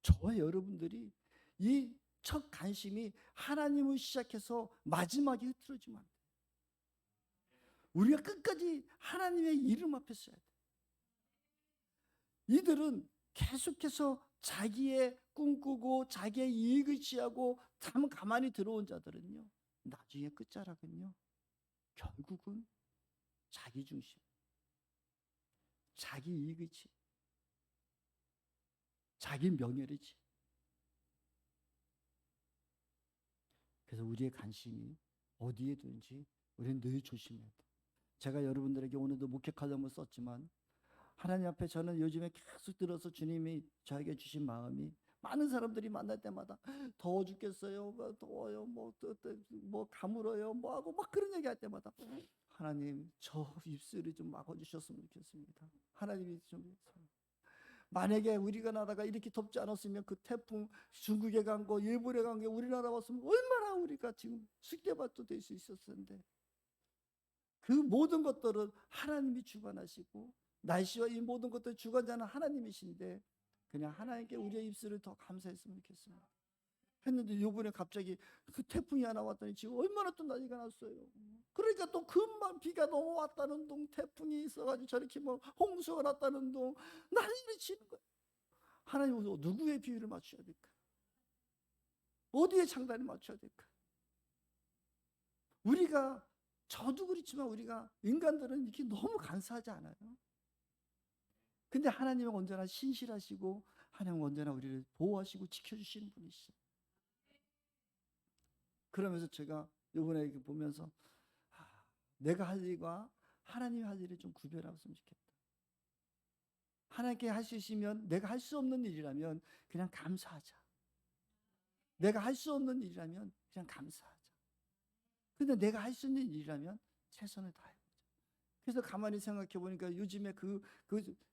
저와 여러분들이 이 첫 관심이 하나님을 시작해서 마지막에 흐트러지면 안 돼. 우리가 끝까지 하나님의 이름 앞에 서야 돼. 이들은 계속해서 자기의 꿈꾸고 자기의 이익을 취하고 참 가만히 들어온 자들은요, 나중에 끝자락은요, 결국은 자기 중심, 자기 이익을 취, 자기 명예를 취. 그래서 우리의 관심이 어디에 두는지 우리는 늘 조심해야 돼. 제가 여러분들에게 오늘도 목회카정을 썼지만 하나님 앞에 저는 요즘에 계속 들어서 주님이 저에게 주신 마음이, 많은 사람들이 만날 때마다 더워 죽겠어요, 뭐 더워요, 뭐 가물어요, 뭐 하고 막 그런 얘기할 때마다 하나님 저 입술을 좀 막아주셨으면 좋겠습니다. 하나님이 좀, 만약에 우리가 나라가 이렇게 덥지 않았으면 그 태풍 중국에 간 거, 일본에 간 게 우리나라 왔으면 얼마나 우리가 지금 쑥대밭도 될 수 있었을 텐데, 그 모든 것들은 하나님이 주관하시고 날씨와 이 모든 것들 주관자는 하나님이신데 그냥 하나님께 우리의 입술을 더 감사했으면 좋겠습니다. 했는데 이번에 갑자기 그 태풍이 하나 왔더니 지금 얼마나 또 난리가 났어요. 그러니까 또 금방 비가 넘어왔다는 동, 태풍이 있어가지고 저렇게 뭐 홍수가 났다는 동, 난리를 치는 거예요. 하나님 누구의 비유를 맞춰야 될까? 어디에 장단을 맞춰야 될까? 우리가, 저도 그렇지만 우리가 인간들은 이렇게 너무 간사하지 않아요? 근데 하나님은 언제나 신실하시고 하나님은 언제나 우리를 보호하시고 지켜주시는 분이시죠. 그러면서 제가 이번에 이렇게 보면서 내가 할 일과 하나님이 할 일을 좀 구별했으면 좋겠다. 하나님께 할 수 있으면, 내가 할 수 없는 일이라면 그냥 감사하자. 내가 할 수 없는 일이라면 그냥 감사하자. 근데 내가 할 수 있는 일이라면 최선을 다해보자. 그래서 가만히 생각해 보니까 요즘에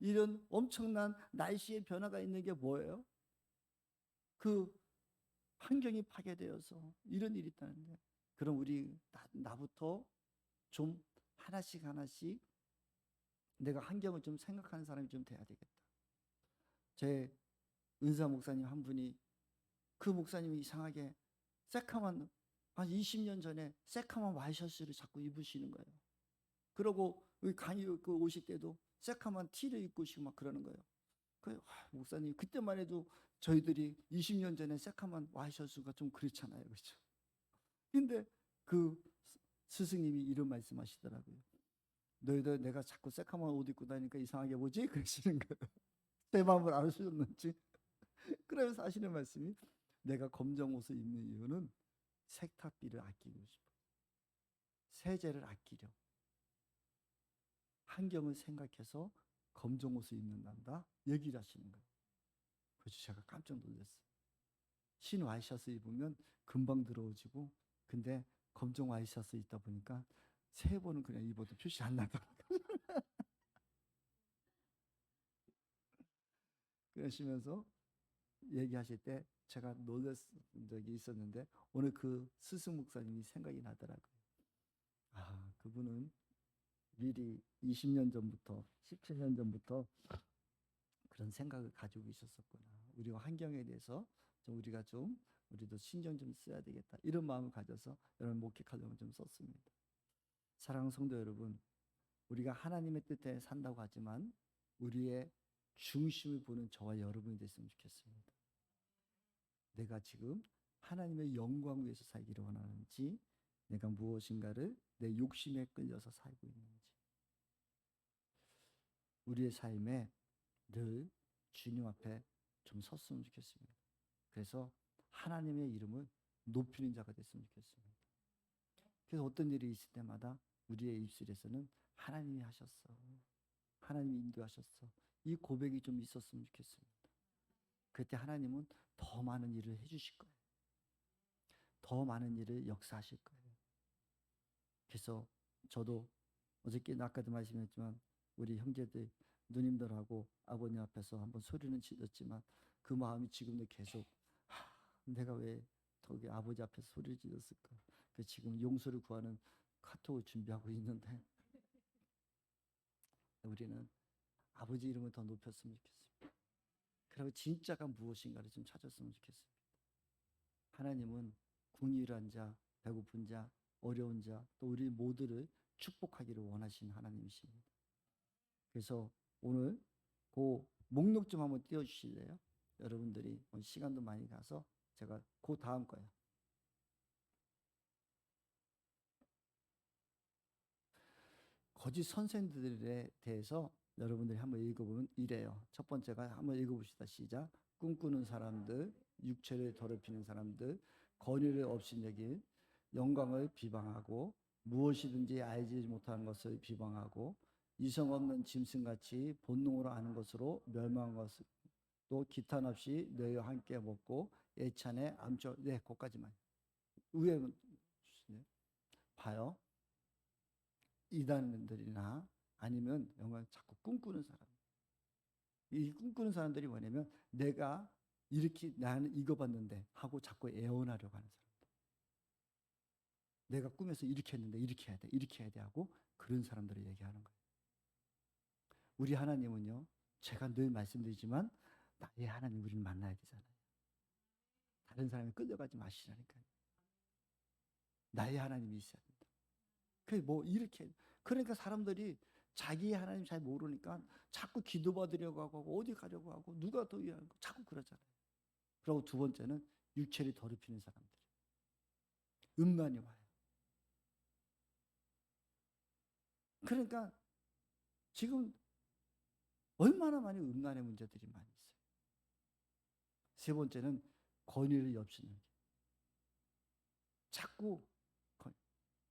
이런 엄청난 날씨의 변화가 있는 게 뭐예요? 그 환경이 파괴되어서 이런 일이 있다는데, 그럼 우리 나부터 좀 하나씩 하나씩 내가 환경을 좀 생각하는 사람이 좀 돼야 되겠다. 제 은사 목사님 한 분이, 그 목사님이 이상하게 새카만, 한 20년 전에 새카만 와이셔츠를 자꾸 입으시는 거예요. 그러고 강의 오실 때도 새카만 티를 입고 오시고 막 그러는 거예요. 목사님, 그때만 해도 저희들이 20년 전에 새카만 와이셔츠가 좀 그렇잖아요, 그렇죠? 근데 그 스승님이 이런 말씀하시더라고요. 너희들 내가 자꾸 새카만 옷 입고 다니니까 이상하게 보지? 그러시는 거예요. 내 마음을 알아주셨는지. 그러면서 하시는 말씀이, 내가 검정 옷을 입는 이유는 세탁비를 아끼고 싶어. 세제를 아끼려. 환경을 생각해서 검정 옷을 입는단다. 얘기를 하시는 거예요. 그래서 제가 깜짝 놀랐어요. 흰 와이셔츠 입으면 금방 들어오지고, 근데 검정 와이셔츠 입다 보니까 3번은 그냥 입어도 표시 안 나더라고요. 그러시면서 얘기하실 때 제가 놀랐던 적이 있었는데, 오늘 그 스승 목사님이 생각이 나더라고요. 그분은 미리 20년 전부터, 17년 전부터 그런 생각을 가지고 있었었구나. 우리와 환경에 대해서 우리도 신경 좀 써야 되겠다. 이런 마음을 가져서 여러분 목회 칼럼을 좀 썼습니다. 사랑하는 성도 여러분, 우리가 하나님의 뜻에 산다고 하지만 우리의 중심을 보는 저와 여러분이 됐으면 좋겠습니다. 내가 지금 하나님의 영광을 위해서 살기를 원하는지, 내가 무엇인가를 내 욕심에 끌려서 살고 있는지, 우리의 삶에 늘 주님 앞에 좀 섰으면 좋겠습니다. 그래서 하나님의 이름을 높이는 자가 됐으면 좋겠습니다. 그래서 어떤 일이 있을 때마다 우리의 입술에서는 하나님이 하셨어, 하나님이 인도하셨어, 이 고백이 좀 있었으면 좋겠습니다. 그때 하나님은 더 많은 일을 해주실 거예요. 더 많은 일을 역사하실 거예요. 그래서 저도 어저께 아까도 말씀했지만 우리 형제들 누님들하고 아버님 앞에서 한번 소리는 질렀지만 그 마음이 지금도 계속 내가 왜 거기 아버지 앞에서 소리를 질렀을까. 그 지금 용서를 구하는 카톡을 준비하고 있는데 우리는 아버지 이름을 더 높였으면 좋겠습니다. 그리고 진짜가 무엇인가를 좀 찾았으면 좋겠습니다. 하나님은 궁일한 자, 배고픈 자, 어려운 자, 또 우리 모두를 축복하기를 원하시는 하나님이십니다. 그래서 오늘 그 목록 좀 한번 띄워주실래요? 여러분들이 시간도 많이 가서 제가 그 다음 거예요. 거짓 선생들에 대해서 여러분들이 한번 읽어보면 이래요. 첫 번째가 한번 읽어봅시다. 시작. 꿈꾸는 사람들, 육체를 더럽히는 사람들, 권위를 없인 여긴 영광을 비방하고 무엇이든지 알지 못하는 것을 비방하고 이성 없는 짐승같이 본능으로 아는 것으로 멸망한 것을 또 기탄 없이 너희와 함께 먹고 예찬에 암초. 네, 거기까지만. 위에 봐요. 이단들이나 아니면 영광을 자꾸 꿈꾸는 사람. 이 꿈꾸는 사람들이 뭐냐면 내가 이렇게 나는 이거 봤는데 하고 자꾸 애원하려고 하는 사람들. 내가 꿈에서 이렇게 했는데 이렇게 해야 돼, 이렇게 해야 돼 하고 그런 사람들을 얘기하는 거예요. 우리 하나님은요, 제가 늘 말씀드리지만 나의 하나님 우리는 만나야 되잖아요. 다른 사람이 끌려가지 마시라니까요. 나의 하나님이 있어야 된다. 그 뭐 이렇게 그러니까 사람들이 자기 하나님 잘 모르니까 자꾸 기도받으려고 하고 어디 가려고 하고 누가 더 위하는 거 자꾸 그러잖아요. 그리고 두 번째는 육체를 더럽히는 사람들. 음란이 와요. 그러니까 지금 얼마나 많이 음란의 문제들이 많이 있어요. 세 번째는 권위를 엽시는 게. 자꾸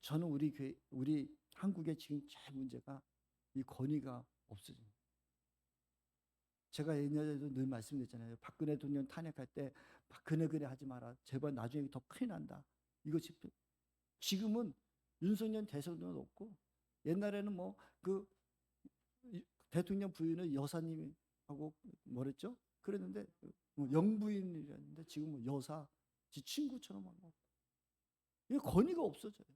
저는 우리 한국의 지금 제일 문제가 이 권위가 없어진. 제가 옛날에도 늘 말씀드렸잖아요. 박근혜 대통령 탄핵할 때 박근혜 그래 하지 마라. 제발 나중에 더 큰일 난다. 이것이 지금은 윤석열 대선도 없고 옛날에는 뭐 그 대통령 부인을 여사님하고 뭐랬죠? 그랬는데 뭐 영부인이랬는데 지금 뭐 여사, 지 친구처럼 하고. 이 권위가 없어져요.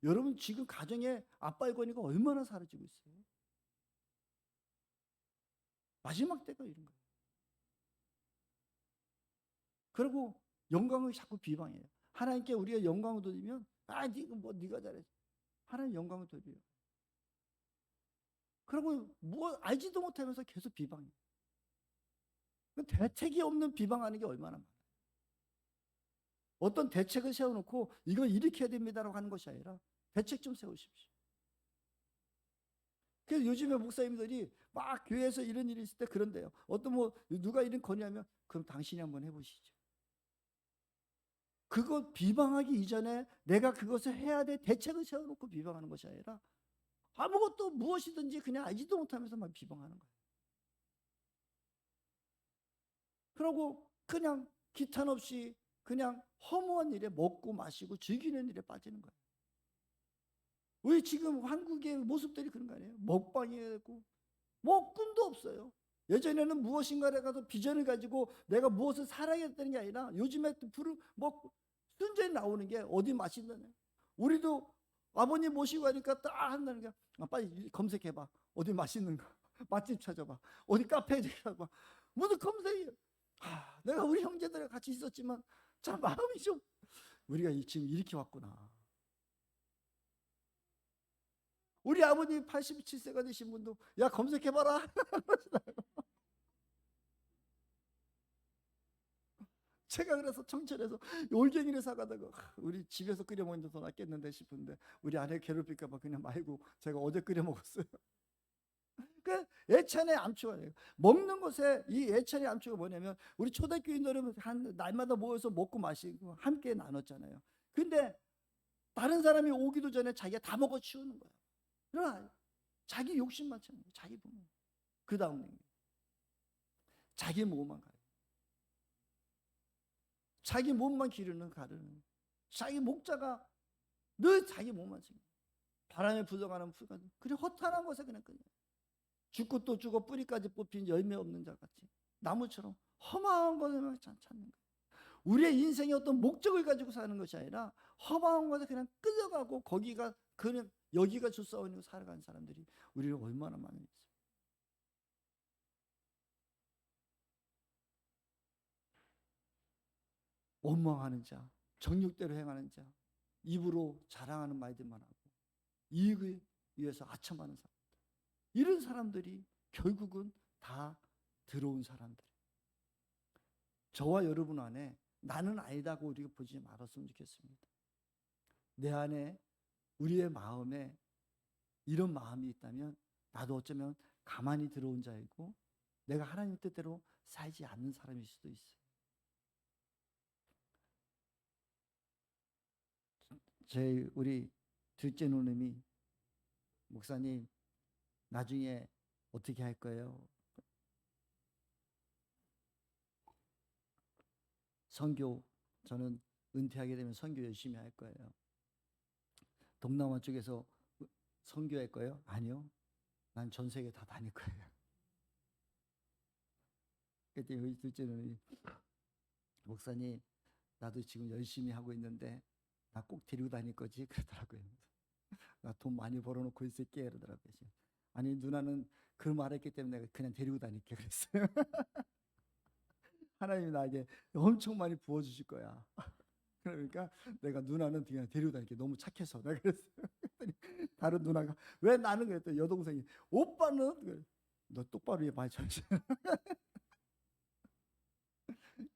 여러분 지금 가정에 아빠의 권위가 얼마나 사라지고 있어요. 마지막 때가 이런 거예요. 그리고 영광을 자꾸 비방해요. 하나님께 우리가 영광을 돌리면 네가 뭐 네가 잘했어. 하나님 영광을 돌려요. 그리고 뭐 알지도 못하면서 계속 비방해요. 대책이 없는 비방하는 게 얼마나 많아요. 어떤 대책을 세워놓고 이거 이렇게 해야 됩니다라고 하는 것이 아니라 대책 좀 세우십시오. 그래서 요즘에 목사님들이 막 교회에서 이런 일이 있을 때 그런데요. 어떤 뭐 누가 이런 건의하면 그럼 당신이 한번 해보시죠. 그거 비방하기 이전에 내가 그것을 해야 돼 대책을 세워놓고 비방하는 것이 아니라 아무것도 무엇이든지 그냥 알지도 못하면서 막 비방하는 거예요. 그러고 그냥 기탄 없이 그냥 허무한 일에 먹고 마시고 즐기는 일에 빠지는 거예요. 우리 지금 한국의 모습들이 그런 거 아니에요? 먹방이고 뭐 꿈도 없어요. 예전에는 무엇인가를 가서 비전을 가지고 내가 무엇을 살아야겠다는 게 아니라 요즘에 뭐 순전히 나오는 게 어디 맛있느냐. 우리도 아버님 모시고 가니까 딱 한다는 게 빨리 검색해봐. 어디 맛있는 거 맛집 찾아봐. 어디 카페에 들어가봐. 모두 검색해. 내가 우리 형제들과 같이 있었지만 참 마음이 좀 우리가 지금 이렇게 왔구나. 우리 아버님 87세가 되신 분도 야 검색해봐라. 제가 그래서 청천에서 올갱이를 사가다가 우리 집에서 끓여 먹는 게 더 낫겠는데 싶은데 우리 아내 괴롭힐까 봐 그냥 말고 제가 어제 끓여 먹었어요. 그 예찬의 암초가 먹는 것에 이 예찬의 암초가 뭐냐면 우리 초대교인들은 한 날마다 모여서 먹고 마시고 함께 나눴잖아요. 근데 다른 사람이 오기도 전에 자기가 다 먹어 치우는 거야. 그러나 자기 욕심만 채우는 거야. 자기 보면 그 다음에 자기 몸만 가요. 자기 몸만 기르는 가르는 자기 목자가 늘 자기 몸만 챙겨. 바람에 부서가는 풀 같은 그래 허탄한 것에 그냥 끊어요. 죽고 또 죽어 뿌리까지 뽑힌 열매 없는 자 같이 나무처럼 험한 것을 찾는 거예요. 우리의 인생의 어떤 목적을 가지고 사는 것이 아니라 험한 것에 그냥 끌려가고 거기가 그냥 여기가 주사원이고 살아가는 사람들이 우리를 얼마나 많이 있어요. 원망하는 자, 정욕대로 행하는 자, 입으로 자랑하는 말들만 하고 이익을 위해서 아첨하는 사람, 이런 사람들이 결국은 다 들어온 사람들. 저와 여러분 안에 나는 아니다고 우리가 보지 말았으면 좋겠습니다. 내 안에 우리의 마음에 이런 마음이 있다면 나도 어쩌면 가만히 들어온 자이고 내가 하나님 뜻대로 살지 않는 사람일 수도 있어요. 우리 둘째 누님이 목사님 나중에 어떻게 할 거예요? 선교, 저는 은퇴하게 되면 선교 열심히 할 거예요. 동남아 쪽에서 선교할 거예요? 아니요. 난 전 세계 다 다닐 거예요. 그때 우리 둘째 누님이 목사님 나도 지금 열심히 하고 있는데 나 꼭 데리고 다닐 거지? 그러더라고요. 나 돈 많이 벌어놓고 있을게 그러더라고요. 아니 누나는 그 말했기 때문에 내가 그냥 데리고 다닐게 그랬어요. 하나님이 나에게 엄청 많이 부어주실 거야. 그러니까 내가 누나는 그냥 데리고 다닐게. 너무 착해서 내가 그랬어요. 다른 누나가 왜 나는 그랬더니 여동생이 오빠는 너 똑바로 말 좀 해.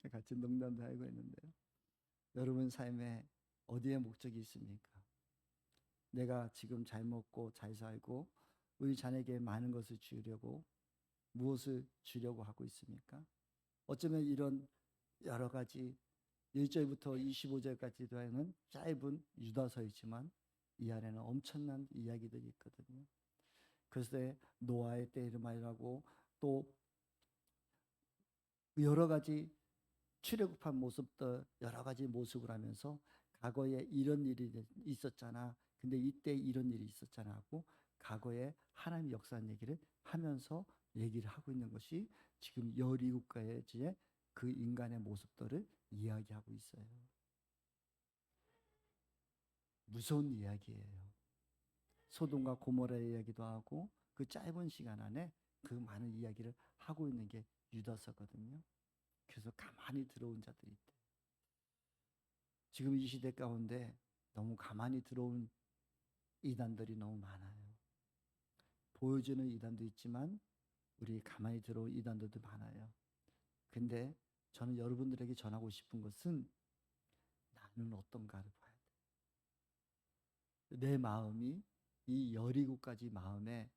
같이 농담도 하고 있는데요. 여러분 삶에 어디에 목적이 있습니까? 내가 지금 잘 먹고 잘 살고 우리 자녀에게 많은 것을 주려고 무엇을 주려고 하고 있습니까? 어쩌면 이런 여러 가지 1절부터 25절까지도 하는 짧은 유다서이지만 이 안에는 엄청난 이야기들이 있거든요. 그래서 노아의 때를 말하고 또 여러 가지 출애굽한 모습들 여러 가지 모습을 하면서 과거에 이런 일이 있었잖아. 근데 이때 이런 일이 있었잖아 하고 과거에 하나님의 역사한 얘기를 하면서 얘기를 하고 있는 것이 지금 17가지의 그 인간의 모습들을 이야기하고 있어요. 무서운 이야기예요. 소돔과 고모라의 이야기도 하고 그 짧은 시간 안에 그 많은 이야기를 하고 있는 게 유다서거든요. 그래서 가만히 들어온 자들이 있대. 지금 이 시대 가운데 너무 가만히 들어온 이단들이 너무 많아요. 보여주는 이단도 있지만 우리 가만히 들어온 이단들도 많아요. 근데 저는 여러분들에게 전하고 싶은 것은 나는 어떤가를 봐야 돼. 내 마음이 이 17가지 마음에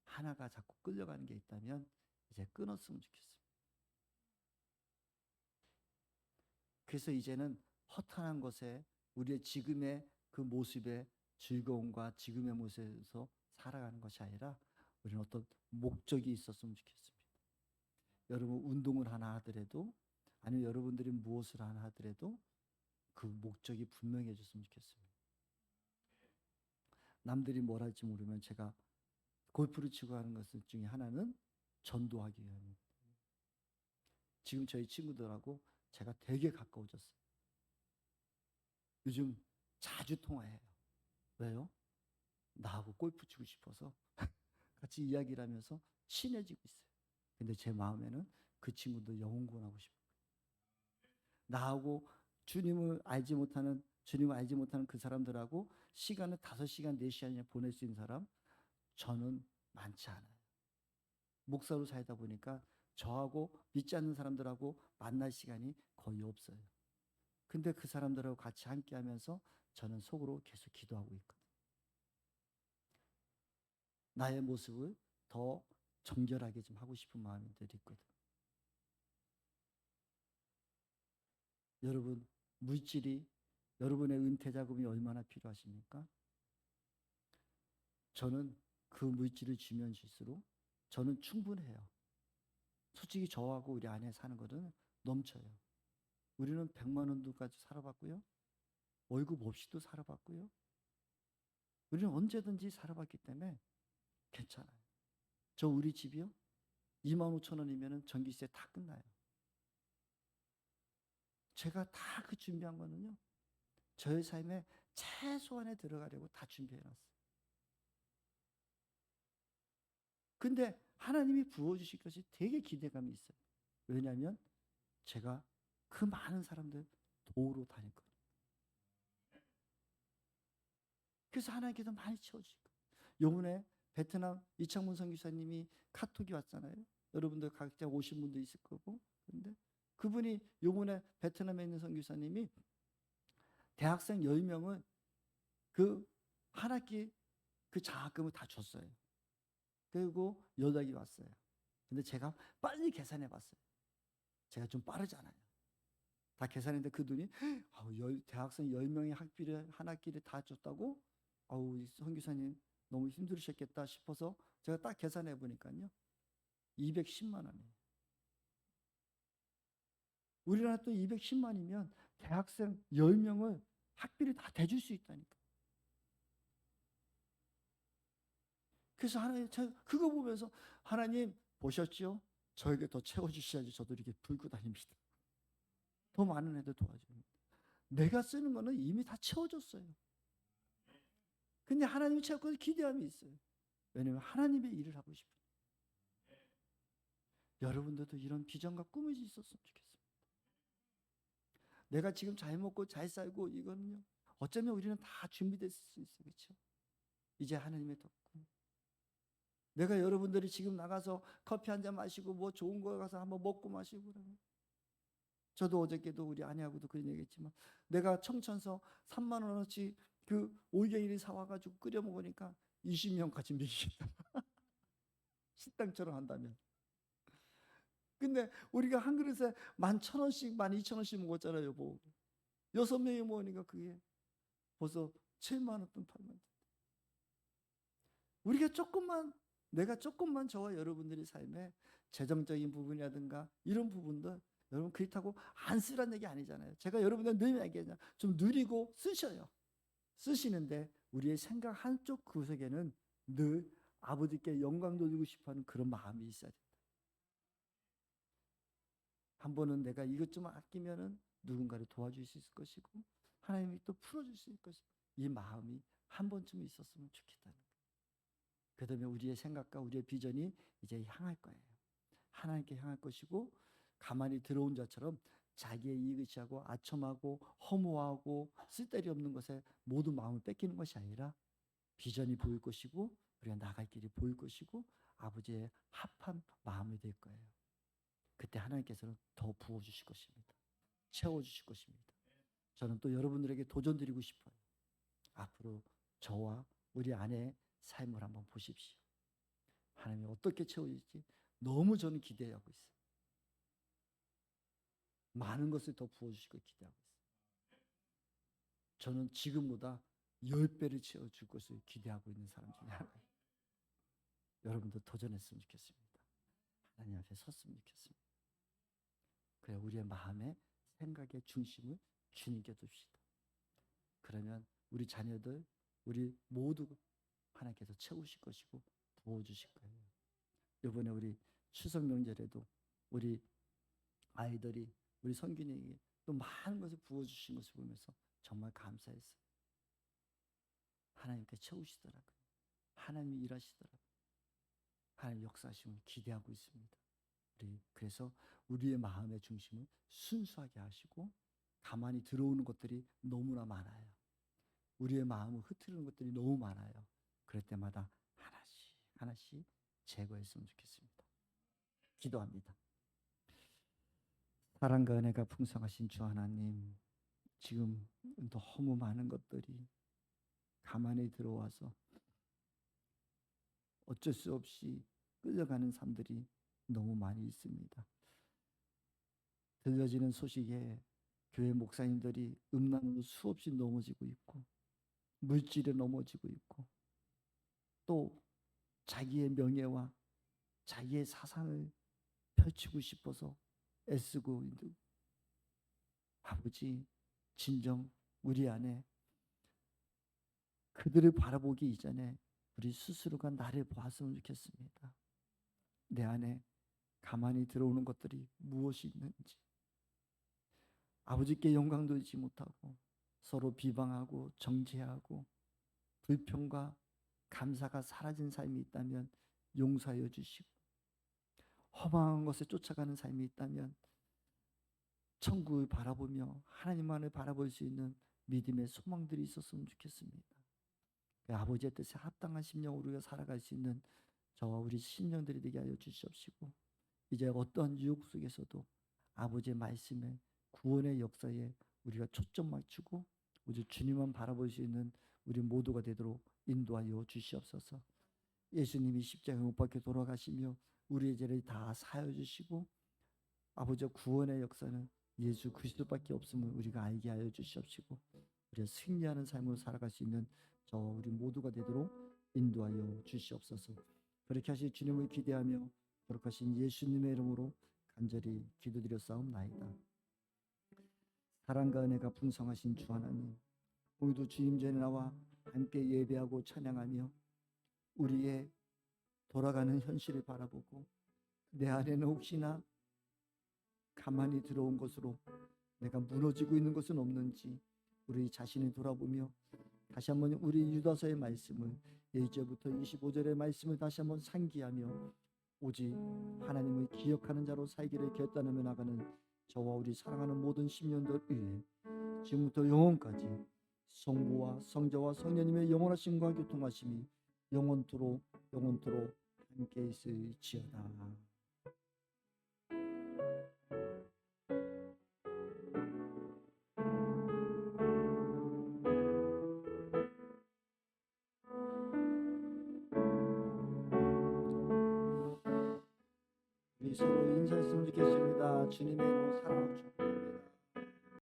하나가 자꾸 끌려가는 게 있다면 이제 끊었으면 좋겠습니다. 그래서 이제는 허탄한 것에 우리의 지금의 그 모습의 즐거움과 지금의 모습에서 살아가는 것이 아니라 우리는 어떤 목적이 있었으면 좋겠습니다. 여러분 운동을 하나 하더라도 아니면 여러분들이 무엇을 하나 하더라도 그 목적이 분명해졌으면 좋겠습니다. 남들이 뭘 할지 모르면 제가 골프를 치고 하는 것 중에 하나는 전도하기 위함입니다. 지금 저희 친구들하고 제가 되게 가까워졌어요. 요즘 자주 통화해요. 왜요? 나하고 골프 치고 싶어서 같이 이야기를 하면서 친해지고 있어요. 근데 제 마음에는 그 친구도 영혼 구원하고 싶어요. 나하고 주님을 알지 못하는 그 사람들하고 시간을 5시간, 4시간이나 보낼 수 있는 사람 저는 많지 않아요. 목사로 살다 보니까 저하고 믿지 않는 사람들하고 만날 시간이 거의 없어요. 근데 그 사람들하고 같이 함께 하면서 저는 속으로 계속 기도하고 있거든요. 나의 모습을 더 정결하게 좀 하고 싶은 마음들이 있거든요. 여러분, 물질이 여러분의 은퇴 자금이 얼마나 필요하십니까? 저는 그 물질을 주면 줄수록 저는 충분해요. 솔직히 저하고 우리 아내 사는 거는 넘쳐요. 우리는 100만 원도까지 살아봤고요. 월급 없이도 살아봤고요. 우리는 언제든지 살아봤기 때문에 괜찮아요. 저 우리 집이요? 25,000원이면 전기세 다 끝나요. 제가 다 그 준비한 거는요, 저의 삶에 최소한에 들어가려고 다 준비해 놨어요. 근데 하나님이 부어주실 것이 되게 기대감이 있어요. 왜냐하면 제가 그 많은 사람들 도우러 다녔거든요. 그래서 하나님께서 많이 채워주시고, 요번에 베트남 이창문 선교사님이 카톡이 왔잖아요. 여러분들 각자 오신 분도 있을 거고. 근데 그분이 요번에 베트남에 있는 선교사님이 대학생 10명을 그 한 학기 그 장학금을 다 줬어요. 그리고 연락이 왔어요. 근데 제가 빨리 계산해 봤어요. 제가 좀 빠르잖아요. 다 계산했는데 그 돈이 대학생 10명의 학비를 한 학기를 다 줬다고? 선교사님 너무 힘들으셨겠다 싶어서 제가 딱 계산해 보니까요. 210만 원이에요. 우리나라 또 210만이면 대학생 10명을 학비를 다 대줄 수 있다니까. 그래서 하나님, 그거 보면서 하나님 보셨죠? 저에게 더 채워주셔야지 저도 이렇게 불고 다닙니다. 더 많은 애들 도와줍니다. 내가 쓰는 거는 이미 다 채워줬어요. 근데 하나님이 채웠고 기대함이 있어요. 왜냐하면 하나님의 일을 하고 싶어요. 여러분들도 이런 비전과 꿈이 있었으면 좋겠습니다. 내가 지금 잘 먹고 잘 살고 이거는요, 어쩌면 우리는 다 준비됐을 수 있어요. 그렇죠? 이제 하나님의 덕분. 내가 여러분들이 지금 나가서 커피 한 잔 마시고 뭐 좋은 거 가서 한번 먹고 마시고 그러면, 저도 어저께도 우리 아내하고도 그런 얘기했지만, 내가 청천서 3만 원어치 그 올갱이를 사와가지고 끓여 먹으니까 20명까지 먹이겠다. 식당처럼 한다면. 근데 우리가 한 그릇에 11,000원씩 12,000원씩 먹었잖아요, 여보. 6명이 먹으니까 그게 벌써 7만 원 돈 8만 원. 우리가 조금만, 내가 조금만 저와 여러분들의 삶에 재정적인 부분이라든가 이런 부분들, 여러분 그렇다고 안 쓰란 얘기 아니잖아요. 제가 여러분들 늘 얘기하잖아요. 좀 누리고 쓰셔요. 쓰시는데 우리의 생각 한쪽 구석에는 늘 아버지께 영광 돌리고 싶어하는 그런 마음이 있어야 된다. 한 번은 내가 이것 좀 아끼면은 누군가를 도와줄 수 있을 것이고, 하나님이 또 풀어줄 수 있을 것이고, 이 마음이 한 번쯤 있었으면 좋겠다는 거예요. 그다음에 우리의 생각과 우리의 비전이 이제 향할 거예요. 하나님께 향할 것이고, 가만히 들어온 자처럼 자기의 이익을 취하고 아첨하고 허무하고 쓸데리 없는 것에 모든 마음을 뺏기는 것이 아니라 비전이 보일 것이고, 우리가 나갈 길이 보일 것이고, 아버지의 합한 마음이 될 거예요. 그때 하나님께서는 더 부어주실 것입니다. 채워주실 것입니다. 저는 또 여러분들에게 도전 드리고 싶어요. 앞으로 저와 우리 아내의 삶을 한번 보십시오. 하나님이 어떻게 채워질지 너무 저는 기대하고 있어요. 많은 것을 더 부어주실 걸 기대하고 있어요. 저는 지금보다 10배를 채워줄 것을 기대하고 있는 사람 중에 하나예요. 여러분도 도전했으면 좋겠습니다. 하나님 앞에 섰으면 좋겠습니다. 그래, 우리의 마음에 생각의 중심을 주님께 둡시다. 그러면 우리 자녀들, 우리 모두 하나님께서 채우실 것이고 부어주실 거예요. 이번에 우리 추석 명절에도 우리 아이들이 우리 성균이에게 또 많은 것을 부어주신 것을 보면서 정말 감사했어요. 하나님께 채우시더라고요. 하나님이 일하시더라고요. 하나님 역사하심을 기대하고 있습니다. 그래서 우리의 마음의 중심을 순수하게 하시고, 가만히 들어오는 것들이 너무나 많아요. 우리의 마음을 흐트르는 것들이 너무 많아요. 그럴 때마다 하나씩 하나씩 제거했으면 좋겠습니다. 기도합니다. 사랑과 은혜가 풍성하신 주 하나님, 지금 너무 많은 것들이 가만히 들어와서 어쩔 수 없이 끌려가는 삶들이 너무 많이 있습니다. 들려지는 소식에 교회 목사님들이 음란으로 수없이 넘어지고 있고, 물질에 넘어지고 있고, 또 자기의 명예와 자기의 사상을 펼치고 싶어서 애쓰고 있는, 아버지, 진정 우리 안에 그들을 바라보기 이전에 우리 스스로가 나를 보았으면 좋겠습니다. 내 안에 가만히 들어오는 것들이 무엇이 있는지, 아버지께 영광 돌리지 못하고 서로 비방하고 정죄하고 불평과 감사가 사라진 삶이 있다면 용서하여 주시고, 허망한 것에 쫓아가는 삶이 있다면 천국을 바라보며 하나님만을 바라볼 수 있는 믿음의 소망들이 있었으면 좋겠습니다. 아버지의 뜻에 합당한 심령 우리가 살아갈 수 있는 저와 우리 심령들이 되게 하여 주시옵시고, 이제 어떠한 유혹 속에서도 아버지의 말씀에 구원의 역사에 우리가 초점 맞추고 오직 주님만 바라볼 수 있는 우리 모두가 되도록 인도하여 주시옵소서. 예수님이 십자가에 못 박혀 돌아가시며 우리의 죄를 다 사하여 주시고 아버지의 구원의 역사는 예수 그리스도밖에 없음을 우리가 알게 하여 주시옵시고, 우리가 승리하는 삶으로 살아갈 수 있는 저 우리 모두가 되도록 인도하여 주시옵소서. 그렇게 하실 주님을 기대하며 거룩하신 예수님의 이름으로 간절히 기도드렸사옵나이다. 사랑과 은혜가 풍성하신 주 하나님, 오늘도 주님 전에 나와 함께 예배하고 찬양하며 우리의 돌아가는 현실을 바라보고 내 안에는 혹시나 가만히 들어온 것으로 내가 무너지고 있는 것은 없는지 우리 자신을 돌아보며 다시 한번 우리 유다서의 말씀을 1절부터 25절의 말씀을 다시 한번 상기하며 오직 하나님을 기억하는 자로 살기를 결단하며 나가는 저와 우리 사랑하는 모든 심령들 위해 지금부터 영원까지 성부와 성자와 성령님의 영원하심과 교통하심이 영원토록 함께 있을지어다. 우리 서로 인사했으면 좋겠습니다. 주님의 이름으로 사랑하고 축복합니다.